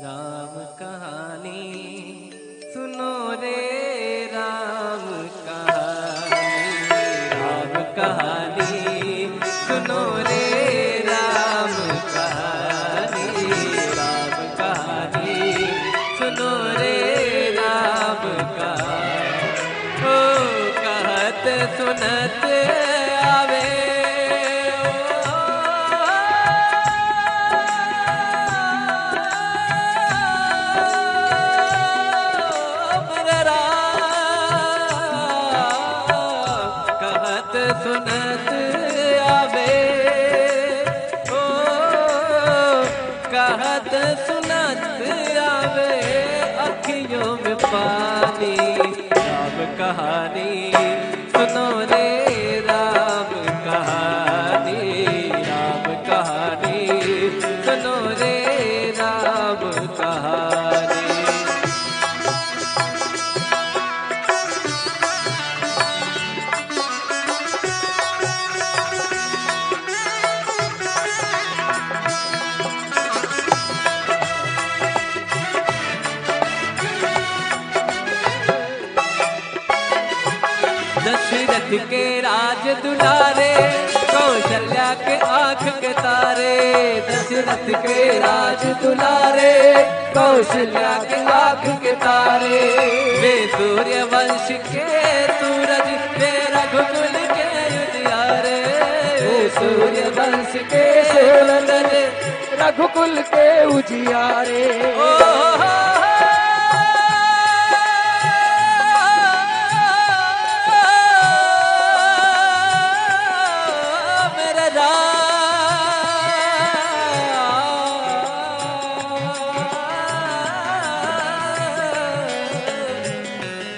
राम कहानी सुनो रे राम कहानी। राम कहानी सुनो रे राम कहानी। राम कहानी सुनो रे राम कहानी। ओ कहत सुनत आवे, सुनत आवे, ओ कहत सुनत आवे अखियों में पानी। राम कहानी सुनो रे राम कहानी। राम कहानी सुनो रे राम कहानी। दशरथ के राज दुलारे कौशल्या के आंख के तारे। दशरथ के राज दुलारे कौशल्या के आंख के तारे। वे सूर्य वंश के सूरज वे रघुकुल के उजियारे। वे सूर्य वंश के सूरज रघुकुल के उजियारे।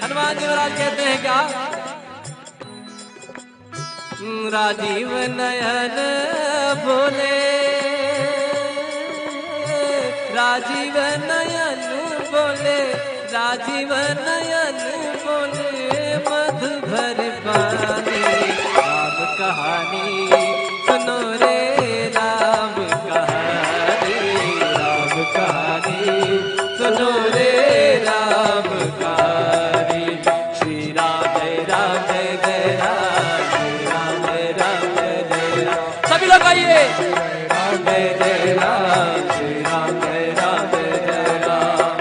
हनुमान जी महाराज कहते हैं क्या? राजीव नयन बोले, राजीव नयन बोले, राजीव नयन बोले मधु भर पानी। राम कहानी सुनो रे राम कहानी। राम कहानी सुनो रे राम कहानी। श्री राम जय राम जय जय राम। श्री राम जय राम जय जय राम। सभी लोग आइए। राम जय जय राम। श्री राम जय राम जय जय राम।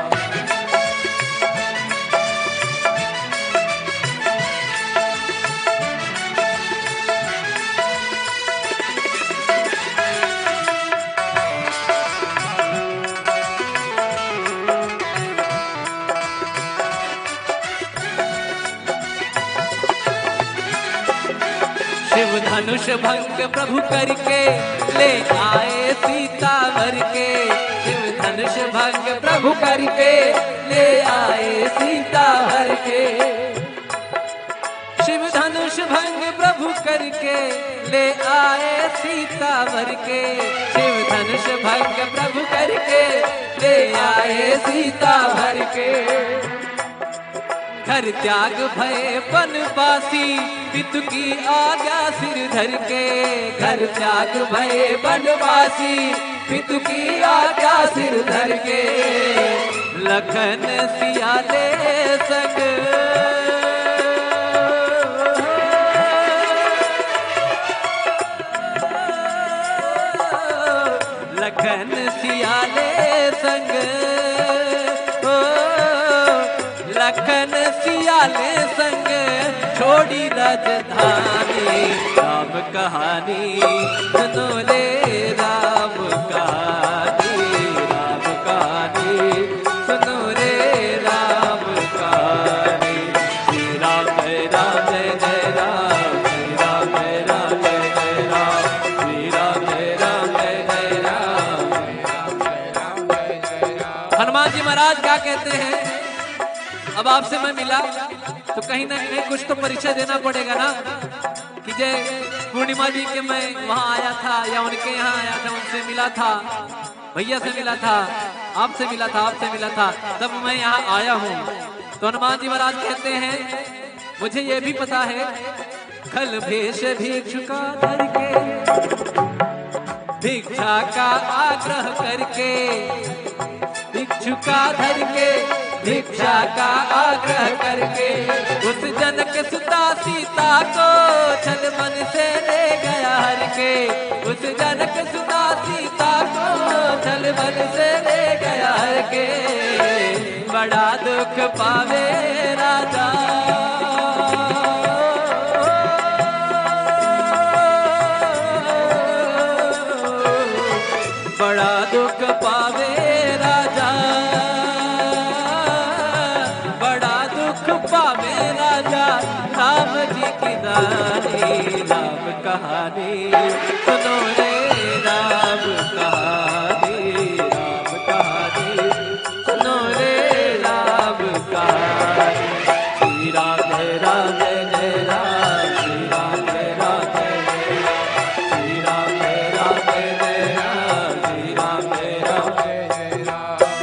धनुष भंग प्रभु करके ले आए सीता वर के। शिव धनुष भंग प्रभु करके ले आए सीता हर के। शिव धनुष भंग प्रभु करके ले आए सीता वर के। शिव धनुष भंग प्रभु करके ले आए सीता भर के। घर त्याग भय बनवासी पितु की आज्ञा सिर धर के। घर त्याग भय बनवासी पितु की आज्ञा सिर धर के। लखन सियाले संग लखन सियाले संग लखन सियाले संग छोड़ी राजधानी। राम कहानी सुनो ले राम कहानी। राम कहानी सुनो रे राम कहानी। श्री राम राम जय राम। श्री राम राम जय राम। श्री राम राम जय राम। हनुमान जी महाराज क्या कहते हैं, अब आपसे मैं मिला तो कहीं ना कहीं कुछ तो परिचय देना पड़ेगा ना कि जय पूर्णिमा जी के मैं वहां आया था या उनके यहाँ आया था, उनसे मिला था, भैया से मिला था, आपसे मिला था, आपसे मिला था, तब मैं यहाँ आया हूँ। तो हनुमान जी महाराज कहते हैं मुझे ये भी पता है खल भेष भिक्षुका धर के भिक्षा का आग्रह करके। भिक्षुका धर के भिक्षा का आग्रह करके। उस जनक सुता सीता को छल मन से ले गया हर के। उस जनक सुता सीता को छल मन से ले गया हर के। बड़ा दुख पावे राजा बड़ा दुख पावे राजा। बड़ा दुख पावे राजा राम जी की दानी। राम कहानी सुनो रे